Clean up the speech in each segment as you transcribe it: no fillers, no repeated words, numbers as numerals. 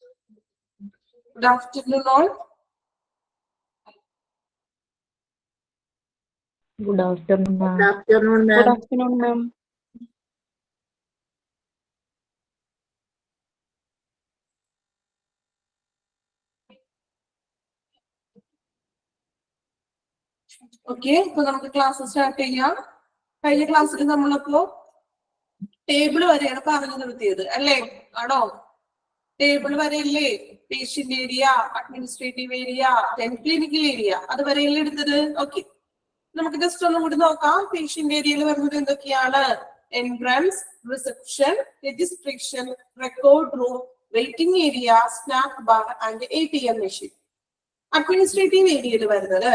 Good afternoon, all. Good afternoon, ma'am. Good afternoon, ma'am. Good afternoon, ma'am. Okay, so നമുക്ക് class start ചെയ്യാം. കഴിഞ്ഞ ക്ലാസ്സിൽ നമ്മളപ്പോ table വരെയാണ് പറഞ്ഞു നിർത്തിയത് അല്ലേ? ആണോ? ടേബിൾ വരെയല്ലേ patient area, administrative area, clinical area അത് വരെയല്ലേ എടുത്തത്? ഓക്കെ, നമുക്ക് ജസ്റ്റ് ഒന്നും കൂടി നോക്കാം. പേഷ്യന്റ് ഏരിയയിൽ വരുന്നത് എന്തൊക്കെയാണ്? Entrance, reception, registration, record room, waiting area, snack bar and ATM machine. Administrative ഏരിയയിൽ വരുന്നത്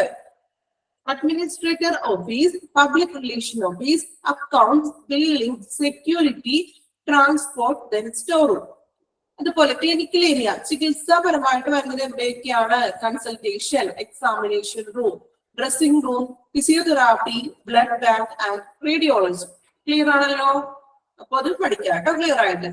administrator office, public relation office, accounts, billing, security, transport, then storeroom. അതുപോലെ ക്ലിനിക്കൽ ഏരിയ ചികിത്സാപരമായിട്ട് വരുന്നത് എവിടെയൊക്കെയാണ്? Consultation, examination room, dressing room, physiotherapy, blood bank and radiology. Clear ആണല്ലോ? അപ്പൊ അത് പഠിക്കാം കേട്ടോ ക്ലിയർ ആയിട്ട്.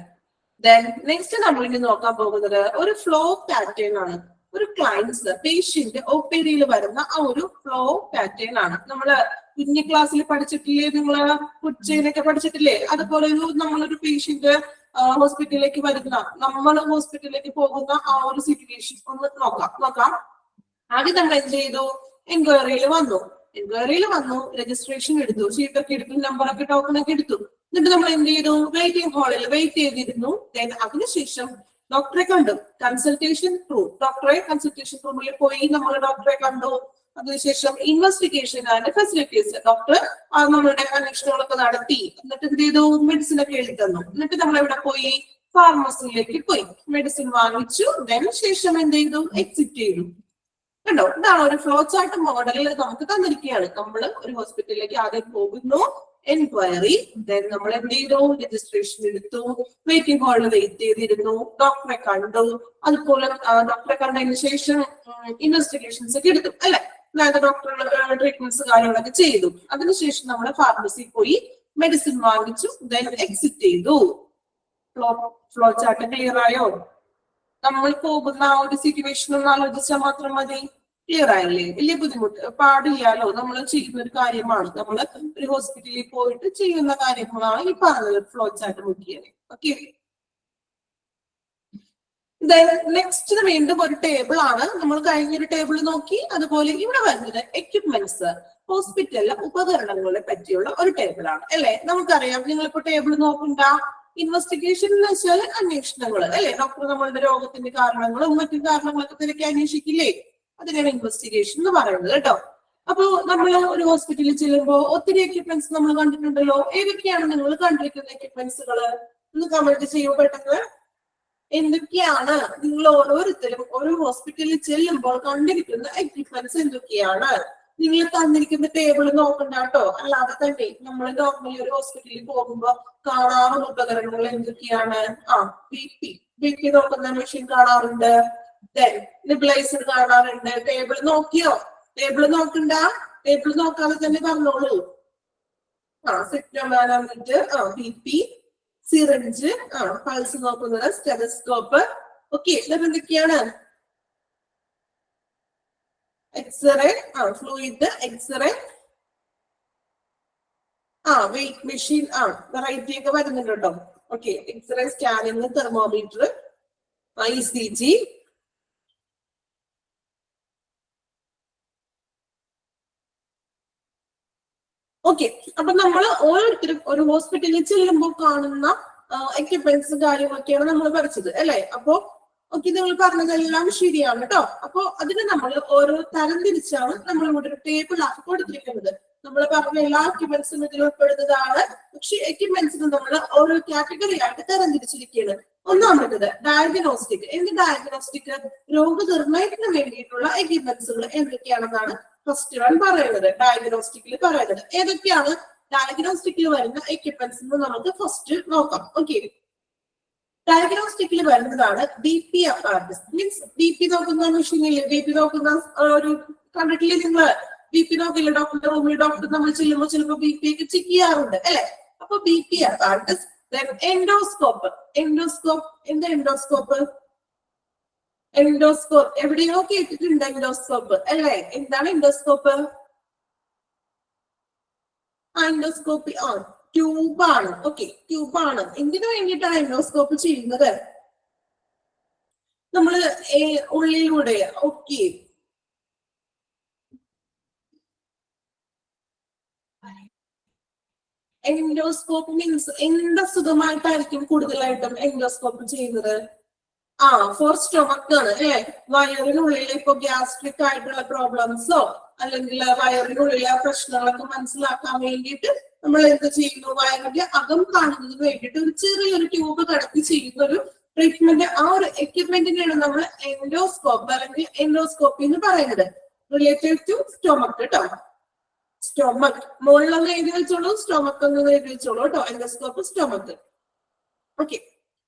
ദെൻ നെക്സ്റ്റ് നമ്മൾ ഇനി നോക്കാൻ പോകുന്നത് ഒരു ഫ്ലോ പാറ്റേൺ ആണ്. ഒരു ക്ലയൻസ് പേഷ്യന്റ് OPD വരുന്ന ആ ഒരു ഫ്ലോ പാറ്റേൺ ആണ്. നമ്മള് കുഞ്ഞു ക്ലാസ്സിൽ പഠിച്ചിട്ടില്ലേ? നിങ്ങള് ഉച്ചയിലൊക്കെ പഠിച്ചിട്ടില്ലേ? അതുപോലെ നമ്മളൊരു പേഷ്യന്റ് ഹോസ്പിറ്റലിലേക്ക് വരുന്ന, നമ്മൾ ഹോസ്പിറ്റലിലേക്ക് പോകുന്ന ആ ഒരു സിറ്റുവേഷൻ ഒന്ന് നോക്കാം. ആദ്യം നമ്മൾ എന്ത് ചെയ്തു? എൻക്വയറിയിൽ വന്നു, രജിസ്ട്രേഷൻ എടുത്തു, ഷീറ്റൊക്കെ എടുത്തു, നമ്പറൊക്കെ ടോക്കൺ ഒക്കെ എടുത്തു. എന്നിട്ട് നമ്മൾ എന്ത് ചെയ്തു? വെയിറ്റിംഗ് ഹാളിൽ വെയിറ്റ് ചെയ്തിരുന്നു. ദെൻ അതിനുശേഷം ഡോക്ടറെ കണ്ടു. കൺസൾട്ടേഷൻ റൂമിൽ പോയി നമ്മൾ ഡോക്ടറെ കണ്ടു. അതിനുശേഷം ഇൻവെസ്റ്റിഗേഷൻ ആൻഡ് ഫെസിലിറ്റീസ്, ഡോക്ടർ നമ്മളുടെ അന്വേഷണങ്ങളൊക്കെ നടത്തി. എന്നിട്ട് എന്ത് ചെയ്തു? മെഡിസിൻ ഒക്കെ എഴുതി തന്നു. എന്നിട്ട് നമ്മൾ എവിടെ പോയി? ഫാർമസിയിലേക്ക് പോയി മെഡിസിൻ വാങ്ങിച്ചു. ദെൻ ശേഷം എന്ത് ചെയ്തു? എക്സിറ്റ് ചെയ്തു. കണ്ടോ? ഇതാണ് ഒരു ഫ്ലോ ചാർട്ട് മോഡലിൽ നമുക്ക് തന്നിരിക്കുകയാണ്. നമ്മൾ ഒരു ഹോസ്പിറ്റലിലേക്ക് ആദ്യം പോകുന്നു, എൻക്വയറി, ദെൻ നമ്മൾ എന്ത് ചെയ്തു? രജിസ്ട്രേഷൻ എടുത്തു, വെയിറ്റിംഗ് ഹാളിൽ വെയിറ്റ് ചെയ്തിരുന്നു, ഡോക്ടറെ കണ്ടു. അതുപോലെ ഡോക്ടറെ കണ്ടതിന് ശേഷം ഇൻവെസ്റ്റിഗേഷൻസ് ഒക്കെ എടുത്തു അല്ലെ? അതായത് ഡോക്ടറുടെ ട്രീറ്റ്മെന്റ്സ് കാര്യങ്ങളൊക്കെ ചെയ്തു. അതിനുശേഷം നമ്മൾ ഫാർമസിയിൽ പോയി മെഡിസിൻ വാങ്ങിച്ചു, ദെൻ എക്സിറ്റ് ചെയ്തു. ഫ്ലോ ചാർട്ട് ക്ലിയർ ആയോ? നമ്മൾ പോകുന്ന ആ ഒരു സിറ്റുവേഷൻ ഒന്ന് ആലോചിച്ചാൽ മാത്രം മതി. ക്ലിയർ ആയില്ലേ? വലിയ ബുദ്ധിമുട്ട് പാടില്ലാലോ. നമ്മൾ ചെയ്യുന്ന ഒരു കാര്യമാണ്. നമ്മൾ ഒരു ഹോസ്പിറ്റലിൽ പോയിട്ട് ചെയ്യുന്ന കാര്യങ്ങളാണ് ഈ പറഞ്ഞത് ഫ്ലോ ചാർട്ട് നോക്കിയാൽ. ഓക്കെ, നെക്സ്റ്റ് വീണ്ടും ഒരു ടേബിൾ ആണ്. നമ്മൾ കഴിഞ്ഞൊരു ടേബിൾ നോക്കി. അതുപോലെ ഇവിടെ വരുന്നത് എക്യുപ്മെന്റ്സ്, ഹോസ്പിറ്റലിലെ ഉപകരണങ്ങളെ പറ്റിയുള്ള ഒരു ടേബിൾ ആണ് അല്ലെ? നമുക്കറിയാം, നിങ്ങളിപ്പോ ടേബിൾ നോക്കണ്ട. ഇൻവെസ്റ്റിഗേഷൻ എന്ന് വെച്ചാൽ അന്വേഷണങ്ങൾ അല്ലെ? ഡോക്ടർ നമ്മളുടെ രോഗത്തിന്റെ കാരണങ്ങളും മറ്റു കാരണങ്ങളൊക്കെ തിരക്കി അന്വേഷിക്കില്ലേ? അതിനാണ് ഇൻവെസ്റ്റിഗേഷൻ എന്ന് പറയുന്നത് കേട്ടോ. അപ്പൊ നമ്മൾ ഒരു ഹോസ്പിറ്റലിൽ ചെല്ലുമ്പോൾ ഒത്തിരി എക്യുപ്മെന്റ്സ് നമ്മൾ കണ്ടിട്ടുണ്ടല്ലോ. ഏതൊക്കെയാണ് നിങ്ങൾ കണ്ടിരിക്കുന്ന എക്യുപ്മെന്റ്സുകൾ? ഒന്ന് കമന്റ് ചെയ്യൂ പെട്ടെന്ന്. എന്തൊക്കെയാണ് നിങ്ങൾ ഓരോരുത്തരും ഓരോ ഹോസ്പിറ്റലിൽ ചെല്ലുമ്പോൾ കണ്ടിരിക്കുന്ന എക്യുപ്മെന്റ്സ് എന്തൊക്കെയാണ്? നിങ്ങൾ തന്നിരിക്കുന്ന ടേബിൾ നോക്കണ്ട കേട്ടോ. അല്ലാതെ തന്നെ നമ്മൾ നോർമലി ഒരു ഹോസ്പിറ്റലിൽ പോകുമ്പോൾ കാണാറുള്ള ഉപകരണങ്ങൾ എന്തൊക്കെയാണ്? ബി പി നോക്കുന്ന മെഷീൻ കാണാറുണ്ട്, നെബുലൈസർ കാണാറുണ്ട്. ടേബിൾ നോക്കിയോ? ടേബിൾ നോക്കണ്ട, ടേബിൾ നോക്കാതെ തന്നെ പറഞ്ഞോളൂ. സിഗ്നോമാനോമീറ്റർ, BP, സിറിഞ്ച്, പൾസ് നോക്കുന്നത്, സ്റ്റെതസ്കോപ്പ്. ഓക്കെ, ഇതെന്തൊക്കെയാണ്? X-ray, fluid, x-ray, weight machine, variety ഒക്കെ വരുന്നുണ്ട് കേട്ടോ. Okay, x-ray, scanning, thermometer, ECG. Okay, അപ്പൊ നമ്മൾ ഓരോരുത്തരും ഒരു ഹോസ്പിറ്റലിൽ ചെല്ലുമ്പോൾ കാണുന്ന എക്യുപ്മെന്റ്സും കാര്യങ്ങളൊക്കെയാണ് നമ്മൾ പഠിച്ചത് അല്ലെ? അപ്പൊ ഓക്കെ, നിങ്ങൾ പറഞ്ഞതെല്ലാം ശരിയാണ് കേട്ടോ. അപ്പൊ അതിന് നമ്മൾ ഓരോ തരം തിരിച്ചാണ് നമ്മൾ ഇവിടെ ഒരു ടേബിൾ ആക്കി കൊടുത്തിരിക്കുന്നത്. നമ്മൾ പറഞ്ഞ എല്ലാ എക്യുപ്മെന്റ്സും ഇതിൽ ഉൾപ്പെടുന്നതാണ്. പക്ഷെ എക്യുപ്മെന്റ്സിന് നമ്മൾ ഓരോ കാറ്റഗറി ആയിട്ട് തരം തിരിച്ചിരിക്കുകയാണ്. ഒന്നാമത്തത് ഡയഗ്നോസ്റ്റിക്. എന്ത് ഡയഗ്നോസ്റ്റിക്? രോഗനിർണയത്തിന് വേണ്ടിയിട്ടുള്ള എക്യുപ്മെന്റ്സുകൾ എന്തൊക്കെയാണെന്നാണ് ഫസ്റ്റ് വൺ പറയുന്നത്. ഡയഗ്നോസ്റ്റിക്കിൽ പറയുന്നത് ഏതൊക്കെയാണ്? ഡയഗ്നോസ്റ്റിക്കിൽ വരുന്ന എക്യുപ്മെന്റ്സ് നമുക്ക് ഫസ്റ്റ് നോക്കാം. ഓക്കെ, ഡയഗ്നോസ്റ്റിക്കിൽ വരുന്നതാണ് BP apparatus. മീൻസ് BP നോക്കുന്ന മെഷീനില്ലേ? BP നോക്കുന്ന ഒരു കണ്ടിട്ടില്ലേ നിങ്ങൾ? BP നോക്കില്ല ഡോക്ടറുടെ റൂമിൽ ഡോക്ടർ നമ്മൾ ചെല്ലുമ്പോൾ ചിലപ്പോൾ BP ഒക്കെ ചെക്ക് ചെയ്യാറുണ്ട് അല്ലെ? അപ്പൊ BP apparatus. എൻഡോസ്കോപ്പ്. എന്താ എൻഡോസ്കോപ്പ്? എൻഡോസ്കോപ്പ് എവിടെയോ കേട്ടിട്ടുണ്ട് എൻഡോസ്കോപ്പ് അല്ലേ? എന്താണ് എൻഡോസ്കോപ്പ്? എൻഡോസ്കോപ്പി ട്യൂബാണ്. ഓക്കെ, ട്യൂബാണ്. എന്തിനു വേണ്ടിയിട്ടാണ് എൻഡോസ്കോപ്പ് ചെയ്യുന്നത്? നമ്മള് ഉള്ളിലൂടെ. ഓക്കെ, എൻഡോസ്കോപ്പ് മീൻസ് എന്ത് അസുഖമായിട്ടായിരിക്കും കൂടുതലായിട്ടും എൻഡോസ്കോപ്പ് ചെയ്യുന്നത്? ഫോർ സ്റ്റൊമക്ക് ആണ് അല്ലെ? വയറിനുള്ളിൽ ഇപ്പൊ ഗ്യാസ്ട്രിക് ആയിട്ടുള്ള പ്രോബ്ലംസോ അല്ലെങ്കിൽ വയറിനുള്ളിലെ പ്രശ്നങ്ങളൊക്കെ മനസ്സിലാക്കാൻ വേണ്ടിയിട്ട് നമ്മൾ എന്ത് ചെയ്യുന്നു? വയറിന്റെ അകം കാണുന്നതിന് വേണ്ടിയിട്ട് ഒരു ചെറിയൊരു ട്യൂബ് കടത്തി ചെയ്യുന്ന ഒരു ട്രീറ്റ്മെന്റ്, ആ ഒരു എക്യുപ്മെന്റിനെയാണ് നമ്മൾ എൻഡോസ്കോപ്പ് അല്ലെങ്കിൽ എൻഡോസ്കോപ്പി എന്ന് പറയുന്നത്. റിലേറ്റഡ് ടു സ്റ്റൊമക്ക് കേട്ടോ. സ്റ്റൊമക് മുകളിലൊന്ന് എഴുതി വെച്ചോളൂ, സ്റ്റൊമക് ഒന്ന് എഴുതി വെച്ചോളൂ കേട്ടോ. Endoscope stomach. Okay,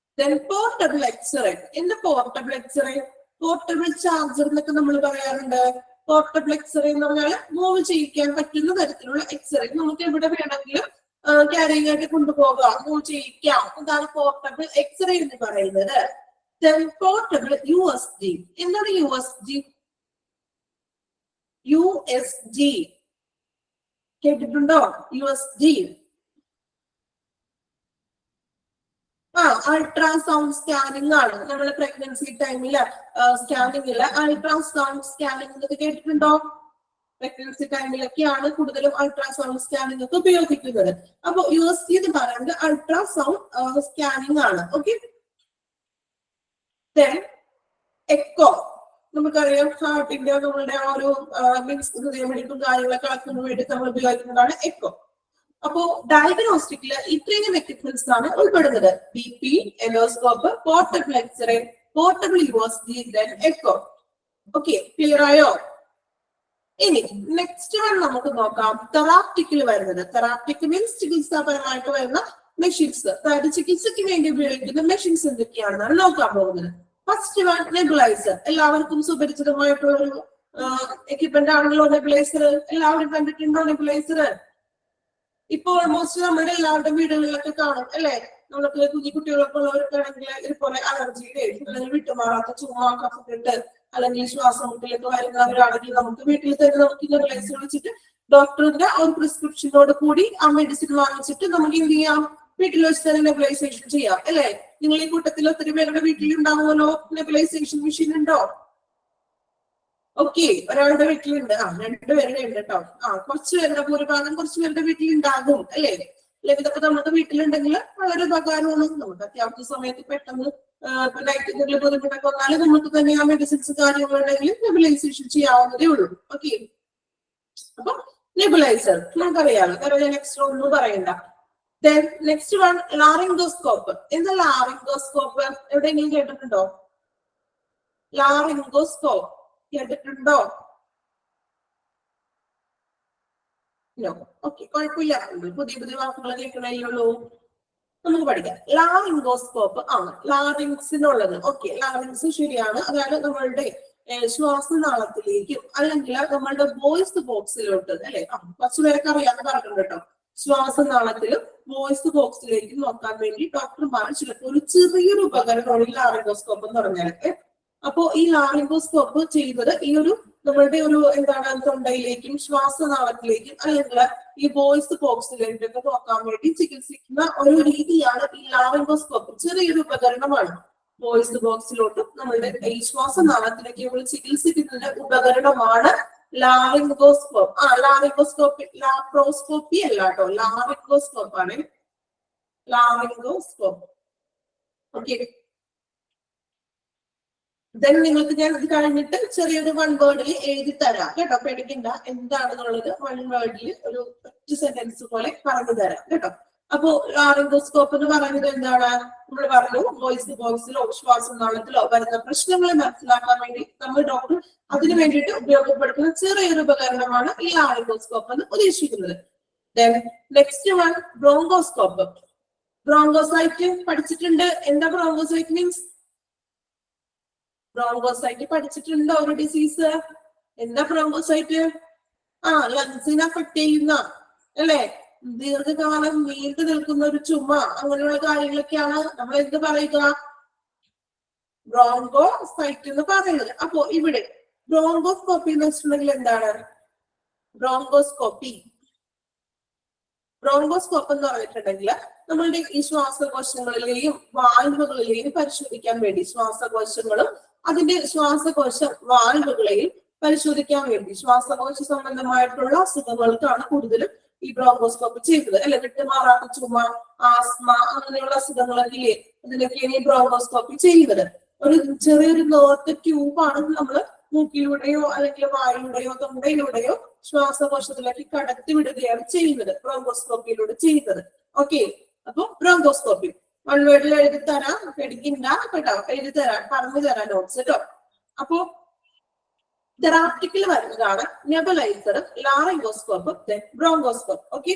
portable X-ray. എന്താ പോർട്ടബിൾ എക്സ്റേ? പോർട്ടബിൾ ചാർജർ എന്നൊക്കെ നമ്മൾ പറയാറുണ്ട്. പോർട്ടബിൾ എക്സ്റേ എന്ന് പറഞ്ഞാൽ മൂവ് ചെയ്യിക്കാൻ പറ്റുന്ന തരത്തിലുള്ള എക്സ്റേ. നമുക്ക് എവിടെ വേണമെങ്കിലും ക്യാരിങ് ആയിട്ട് കൊണ്ടുപോകാം, മൂവ് ചെയ്യിക്കാം. എന്താണ് പോർട്ടബിൾ എക്സ്റേ എന്ന് പറയുന്നത്? Portable USG. എന്താണ് USG? USG കേട്ടിട്ടുണ്ടോ? USG അൾട്രാസൗണ്ട് സ്കാനിങ് ആണ്. നമ്മള് പ്രഗ്നൻസി ടൈമില് സ്കാനിങ്ങില് അൾട്രാസൗണ്ട് സ്കാനിങ് എന്നൊക്കെ കേട്ടിട്ടുണ്ടോ? പ്രഗ്നൻസി ടൈമിലൊക്കെയാണ് കൂടുതലും അൾട്രാസൗണ്ട് സ്കാനിങ് ഒക്കെ ഉപയോഗിക്കുന്നത്. അപ്പൊ USG എന്ന് പറയുന്നത് അൾട്രാസൗണ്ട് സ്കാനിങ് ആണ്. Okay, echo. നമുക്കറിയാം ഹാർട്ടിന്റെ നമ്മളുടെ ആ ഒരു മീൻസ് ഹൃദയമിടിപ്പും കാര്യങ്ങളൊക്കെ അളക്കുന്ന വേണ്ടി നമ്മൾ ഉപയോഗിക്കുന്നതാണ് എക്കോ. അപ്പോ ഡയഗ്നോസ്റ്റിക്കില് ഇത്രയും എക്യുപ്മെന്റ്സ് ആണ് ഉൾപ്പെടുന്നത്: BP, endoscope, portable X-ray, portable USG, echo. Okay, clear ആയോ? ഇനി നെക്സ്റ്റ് വൺ നമുക്ക് നോക്കാം. തെറാപ്റ്റിക്കിൽ വരുന്നത്. തെറാപ്റ്റിക് മീൻസ് ചികിത്സാപരമായിട്ട് വരുന്ന മെഷീൻസ്, അതായത് ചികിത്സയ്ക്ക് വേണ്ടി ഉപയോഗിക്കുന്ന മെഷീൻസ് എന്തൊക്കെയാണെന്നാണ് നോക്കാൻ പോകുന്നത്. First one nebuliser. എല്ലാവർക്കും സുപരിചിതമായിട്ടുള്ള ഒരു എക്യുപ്മെന്റ് ആണല്ലോ നെബുലൈസർ. എല്ലാവരും കണ്ടിട്ടുണ്ടോ നെബുലൈസർ? ഇപ്പൊ ഓൾമോസ്റ്റ് നമ്മുടെ എല്ലാവരുടെ വീടുകളിലൊക്കെ കാണും അല്ലെ? നമ്മൾക്ക് കുഞ്ഞു കുട്ടികളൊക്കെ ഉള്ളവർക്കാണെങ്കിൽ ഇതുപോലെ അലർജിയുടെ അല്ലെങ്കിൽ വിട്ടുമാറാത്ത ചുമ, കഫക്കെട്ട് അല്ലെങ്കിൽ ശ്വാസം മുട്ടലൊക്കെ വരുന്നവരാണെങ്കിൽ നമുക്ക് വീട്ടിൽ തന്നെ നമുക്ക് നെബുലൈസർ വെച്ചിട്ട് ഡോക്ടറിന്റെ ഒരു പ്രിസ്ക്രിപ്ഷനോട് കൂടി ആ മെഡിസിൻ വാങ്ങിച്ചിട്ട് നമുക്ക് എന്ത് ചെയ്യാം? വീട്ടിൽ വെച്ച് തന്നെ നെബുലൈസേഷൻ ചെയ്യാം അല്ലെ? നിങ്ങൾ ഈ കൂട്ടത്തിൽ ഒത്തിരി പേരുടെ വീട്ടിൽ ഉണ്ടാവുമല്ലോ നെബുലൈസേഷൻ മെഷീൻ ഉണ്ടോ? ഓക്കെ, ഒരാളുടെ വീട്ടിലുണ്ട്. 2 പേരുടെ ഉണ്ട് കേട്ടോ. കുറച്ച് പേരുടെ ഭൂരിഭാഗം കുറച്ച് പേരുടെ വീട്ടിൽ ഉണ്ടാകും അല്ലേ? അല്ലെങ്കിൽ ഇതൊക്കെ നമ്മുടെ വീട്ടിലുണ്ടെങ്കിൽ വളരെ ഉപകാരമാണ്. നമുക്ക് അത്യാവശ്യ സമയത്ത് പെട്ടെന്ന് ലൈറ്റിന്റെ ബുദ്ധിമുട്ടൊക്കെ വന്നാലും നമുക്ക് തന്നെ ആ മെഡിസിൻസ് കാര്യങ്ങളുണ്ടെങ്കിൽ നെബുലൈസേഷൻ ചെയ്യാവുന്നതേ ഉള്ളൂ. ഓക്കെ, അപ്പൊ നെബുലൈസർ നമുക്കറിയാലോ. വേറെ നെക്സ്റ്റ് ഒന്നും പറയണ്ട. Next one laryngoscope. എന്താ ലാറിംഗോസ്കോപ്പ്? എവിടെയെങ്കിലും കേട്ടിട്ടുണ്ടോ? ലാറിംഗോസ്കോപ്പ് കേട്ടിട്ടുണ്ടോ? ഓക്കെ, കുഴപ്പമില്ല. പുതിയ പുതിയ വാക്കുകൾ കേൾക്കണേയുള്ളൂ. നമുക്ക് പഠിക്കാം. ലാറിംഗോസ്കോപ്പ് ആണ് ലാറിങ്സിനുള്ളത്. ഓക്കെ, ലാറിങ്സ് ശരിയാണ്. അതായത് നമ്മളുടെ ശ്വാസനാളത്തിലേക്കും അല്ലെങ്കിൽ നമ്മളുടെ വോയിസ് ബോക്സിലോട്ട് അല്ലെ? കുറച്ചു പേരൊക്കെ അറിയാന്ന് പറഞ്ഞിട്ടുണ്ട് കേട്ടോ. ശ്വാസനാളത്തിലും വോയിസ് ബോക്സിലേക്കും നോക്കാൻ വേണ്ടി ഡോക്ടർമാർ ചിലപ്പോൾ ഒരു ചെറിയൊരു ഉപകരണമാണ് ഈ ലാറിംഗോസ്കോപ്പ് എന്ന് പറഞ്ഞാൽ. അപ്പോ ഈ ലാറിംഗോസ്കോപ്പ് ചെയ്യുന്നത് ഈ ഒരു നമ്മളുടെ ഒരു എന്താണ് തൊണ്ടയിലേക്കും ശ്വാസനാളത്തിലേക്കും അല്ലെങ്കിൽ ഈ വോയിസ് ബോക്സിലേക്കൊക്കെ നോക്കാൻ വേണ്ടി ചികിത്സിക്കുന്ന ഒരു രീതിയാണ് ഈ ലാറിംഗോസ്കോപ്പ്. ചെറിയൊരു ഉപകരണമാണ്. വോയിസ് ബോക്സിലോട്ടും നമ്മളുടെ ഈ ശ്വാസനാളത്തിലേക്ക് നമ്മൾ ചികിത്സിക്കുന്നതിന്റെ ഉപകരണമാണ് ലാറിംഗോസ്കോപ്പ്. ലാറിംഗോസ്കോപ്പി, ലാപ്രോസ്കോപ്പി അല്ല കേട്ടോ, ലാറിംഗോസ്കോപ്പ് ആണ്. ലാറിംഗോസ്കോപ്പ്. ഓക്കെ, നിങ്ങൾക്ക് ഞാൻ ഇത് കഴിഞ്ഞിട്ട് ചെറിയൊരു 1 വേർഡിൽ എഴുതി തരാം കേട്ടോ. പേടിക്കണ്ട, എന്താണെന്നുള്ളത് 1 വേർഡിൽ ഒരു ഒറ്റ സെന്റൻസ് പോലെ പറഞ്ഞു തരാം കേട്ടോ. അപ്പോ ലാറിംഗോസ്കോപ്പ് എന്ന് പറയുന്നത് എന്താണ്? നമ്മൾ പറഞ്ഞു വോയിസ് ബോക്സിലോ ശ്വാസനാളത്തിലോ വരുന്ന പ്രശ്നങ്ങളെ മനസ്സിലാക്കാൻ വേണ്ടി നമ്മൾ ഡോക്ടർ അതിനു വേണ്ടിയിട്ട് ഉപയോഗപ്പെടുത്തുന്ന ചെറിയൊരു ഉപകരണമാണ് ഈ ലാറിംഗോസ്കോപ്പ് എന്ന് ഉദ്ദേശിക്കുന്നത്. Next one bronchoscope. ബ്രോങ്കോസൈറ്റ് പഠിച്ചിട്ടുണ്ട്. എന്താ ബ്രോങ്കോസൈറ്റ് മീൻസ്? ബ്രോങ്കോസൈറ്റ് പഠിച്ചിട്ടുണ്ടോ? ഒരു ഡിസീസ്. എന്താ ബ്രോങ്കോസൈറ്റ്? ലങ്സിനെ അഫക്ട് ചെയ്യുന്ന അല്ലെ? ദീർഘകാലം നീണ്ടു നിൽക്കുന്ന ഒരു ചുമ, അങ്ങനെയുള്ള കാര്യങ്ങളൊക്കെയാണ് നമ്മൾ എന്ത് പറയുക? ബ്രോങ്കോസൈറ്റ് എന്ന് പറയുന്നത്. അപ്പോ ഇവിടെ ബ്രോങ്കോസ്കോപ്പി എന്ന് വെച്ചിട്ടുണ്ടെങ്കിൽ എന്താണ്? ബ്രോങ്കോസ്കോപ്പി എന്ന് പറഞ്ഞിട്ടുണ്ടെങ്കിൽ നമ്മളുടെ ഈ ശ്വാസകോശങ്ങളിലെയും വാൽവുകളിലെയും പരിശോധിക്കാൻ വേണ്ടി, ശ്വാസകോശങ്ങളും അതിന്റെ ശ്വാസകോശ വാൽവുകളെയും പരിശോധിക്കാൻ വേണ്ടി, ശ്വാസകോശ സംബന്ധമായിട്ടുള്ള അസുഖങ്ങൾക്കാണ് കൂടുതലും ഈ ബ്രോങ്കോസ്കോപ്പി ചെയ്തത് അല്ലെ. വിട്ടുമാറാത്ത ചുമ, ആസ്മ അങ്ങനെയുള്ള അസുഖങ്ങളൊക്കെ ഇല്ലേ, അതിനൊക്കെയാണ് ഈ ബ്രോങ്കോസ്കോപ്പി ചെയ്യുന്നത്. ഒരു ചെറിയൊരു നേർത്ത ട്യൂബാണ് നമ്മൾ മൂക്കിലൂടെയോ അല്ലെങ്കിൽ വായുടെയോ തൊണ്ടയിലൂടെയോ ശ്വാസകോശത്തിലേക്ക് കടത്തി വിടുകയാണ് ചെയ്യുന്നത്, ബ്രോങ്കോസ്കോപ്പിയിലൂടെ ചെയ്യുന്നത്. ഓക്കെ, അപ്പൊ ബ്രോങ്കോസ്കോപ്പി വൺ വേർഡിൽ എഴുതി തരാം, പേടിക്കണ്ട കേട്ടോ, എഴുതി തരാം, പറഞ്ഞു തരാം നോട്ട്സ് കേട്ടോ. അപ്പോ തെറാപ്റ്റിക്കൽ വരുന്നതാണ് നെബുലൈസർ, ലാറിംഗോസ്കോപ്പ്, ബ്രോങ്കോസ്കോപ്പ്. ഓക്കെ,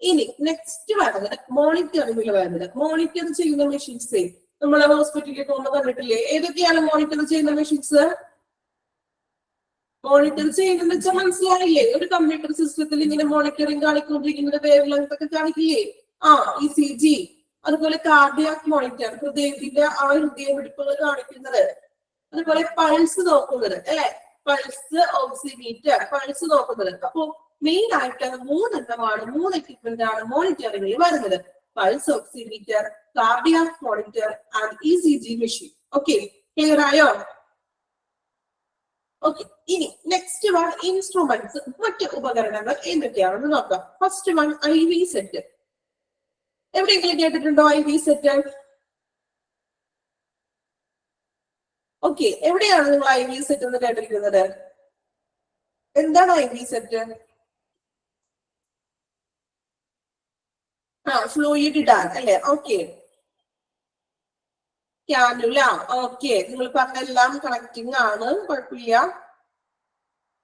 ഇനി നെക്സ്റ്റ് വരുന്നത് മോണിറ്ററിംഗിൽ വരുന്നത്. മോണിറ്റർ ചെയ്യുന്ന മെഷീൻസ് നമ്മളെ ഹോസ്പിറ്റലിൽ പോകുമ്പോൾ കണ്ടിട്ടില്ലേ? ഏതൊക്കെയാണ് മോണിറ്റർ ചെയ്യുന്ന മെഷീൻസ്? മോണിറ്റർ ചെയ്യുന്നത് വെച്ചാൽ മനസ്സിലായില്ലേ? ഒരു കമ്പ്യൂട്ടർ സിസ്റ്റത്തിൽ ഇങ്ങനെ മോണിറ്ററിംഗ് കാണിക്കൊണ്ടിരിക്കുന്നത്, വേവ് ലെങ്ത് ഒക്കെ കാണിക്കില്ലേ? ECG, അതുപോലെ കാർഡിയാക് മോണിറ്റർ, ഹൃദയത്തിന്റെ ഹൃദയമിടിപ്പുകൾ കാണിക്കുന്നത്, അതുപോലെ പൾസ് നോക്കുന്നത് അല്ലെ, പൾസ് ഓക്സിമീറ്റർ, പൾസ് നോക്കുന്നത്. അപ്പോ മെയിൻ ആയിട്ട് 3 എക്യുപ്മെന്റ് ആണ് മോണിറ്ററിംഗിൽ വരുന്നത്. Pulse oximeter, cardiac monitor and ECG machine. Okay, clear ആയോ? ഓക്കെ, ഇനി നെക്സ്റ്റ് വൺ ഇൻസ്ട്രുമെന്റ്സ്, മറ്റ് ഉപകരണങ്ങൾ എന്തൊക്കെയാണെന്ന് നോക്കാം. First one IV set. എവിടെയെങ്കിലും കേട്ടിട്ടുണ്ടോ IV സെറ്റ്? ഓക്കെ, എവിടെയാണ് നിങ്ങൾ IV സെറ്റ് എന്ന് കേട്ടിരിക്കുന്നത്? എന്താണ് IV സെറ്റ്? ഫ്ലൂയിഡ് ഇടാൻ അല്ലെ. Okay, cannula. ഓക്കെ, നിങ്ങൾ പറഞ്ഞെല്ലാം കണക്റ്റിംഗ് ആണ്, കുഴപ്പമില്ല.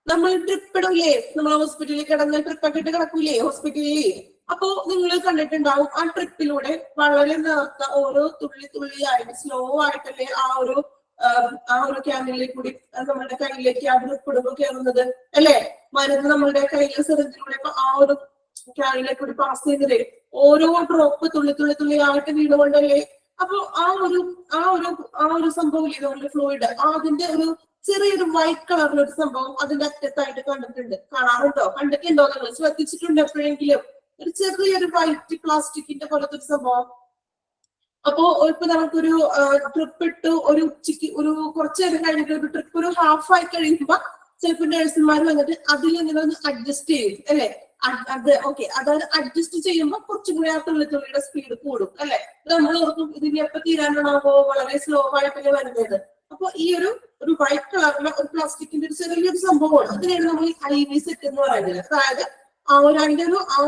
നമ്മൾ ട്രിപ്പ് ഇടൂലേ, നമ്മൾ ഹോസ്പിറ്റലിൽ കിടന്ന് ട്രിപ്പൊക്കെ ഇട്ട് കിടക്കൂലേ ഹോസ്പിറ്റലിൽ? അപ്പോ നിങ്ങൾ കണ്ടിട്ടുണ്ടാവും, ആ ട്രിപ്പിലൂടെ വളരെ നേർത്ത ഓരോ തുള്ളിയായിട്ട് സ്ലോ ആയിട്ടല്ലേ ആ ഒരു ക്യാനിലേക്ക് കൂടി നമ്മുടെ കയ്യിലേക്ക് ആ ട്രിപ്പ് ഇടുമ്പോൾ കയറുന്നത് അല്ലെ. മരുന്ന് നമ്മുടെ കയ്യിൽ സിറിഞ്ചിലൂടെ ആ ഒരു ക്യാനിലേക്ക് കൂടി പാസ് ചെയ്തത് ഓരോ ഡ്രോപ്പ് തുള്ളിയായിട്ട് വീണുകൊണ്ടല്ലേ. അപ്പൊ ആ ഒരു സംഭവം ഇതുകൊണ്ട് ഫ്ലൂയിഡ്, അതിന്റെ ഒരു ചെറിയൊരു വൈറ്റ് കളറിലൊരു സംഭവം അതിന്റെ അറ്റത്തായിട്ട് കാണാറുണ്ടോ? കണ്ടിട്ടുണ്ടോ? നിങ്ങൾ ശ്രദ്ധിച്ചിട്ടുണ്ടോ എപ്പോഴെങ്കിലും? ഒരു ചെറിയൊരു വൈറ്റ് പ്ലാസ്റ്റിക്കിന്റെ പോലത്തെ ഒരു സംഭവം. അപ്പോ ഇപ്പൊ നമുക്കൊരു ട്രിപ്പ് ഇട്ട് ഒരു ഉച്ചക്ക് ഒരു കുറച്ചു നേരം കഴിഞ്ഞിട്ട് ഒരു ട്രിപ്പ് ഒരു ഹാഫ് ആയി കഴിയുമ്പോ ചിലപ്പോൾ നഴ്സുമാർ വന്നിട്ട് അതിൽ ഇങ്ങനെ ഒന്ന് അഡ്ജസ്റ്റ് ചെയ്യും അല്ലെ. ഓക്കെ, അതായത് അഡ്ജസ്റ്റ് ചെയ്യുമ്പോൾ കുറച്ചും കൂടി ആ തുള്ളിയുടെ സ്പീഡ് കൂടും അല്ലെ. നമ്മൾ ഓർക്കും ഇതിന് എപ്പോ തീരാനാണോ, വളരെ സ്ലോ ആയിട്ടല്ലേ വരുന്നത്. അപ്പൊ ഈ ഒരു വൈറ്റ് കളറിലെ ഒരു പ്ലാസ്റ്റിക്കിന്റെ ഒരു ചെറിയൊരു സംഭവമാണ്, അതിനാണ് നമ്മൾ IV സെറ്റ് എന്ന് പറയുന്നത്. അതായത് ആ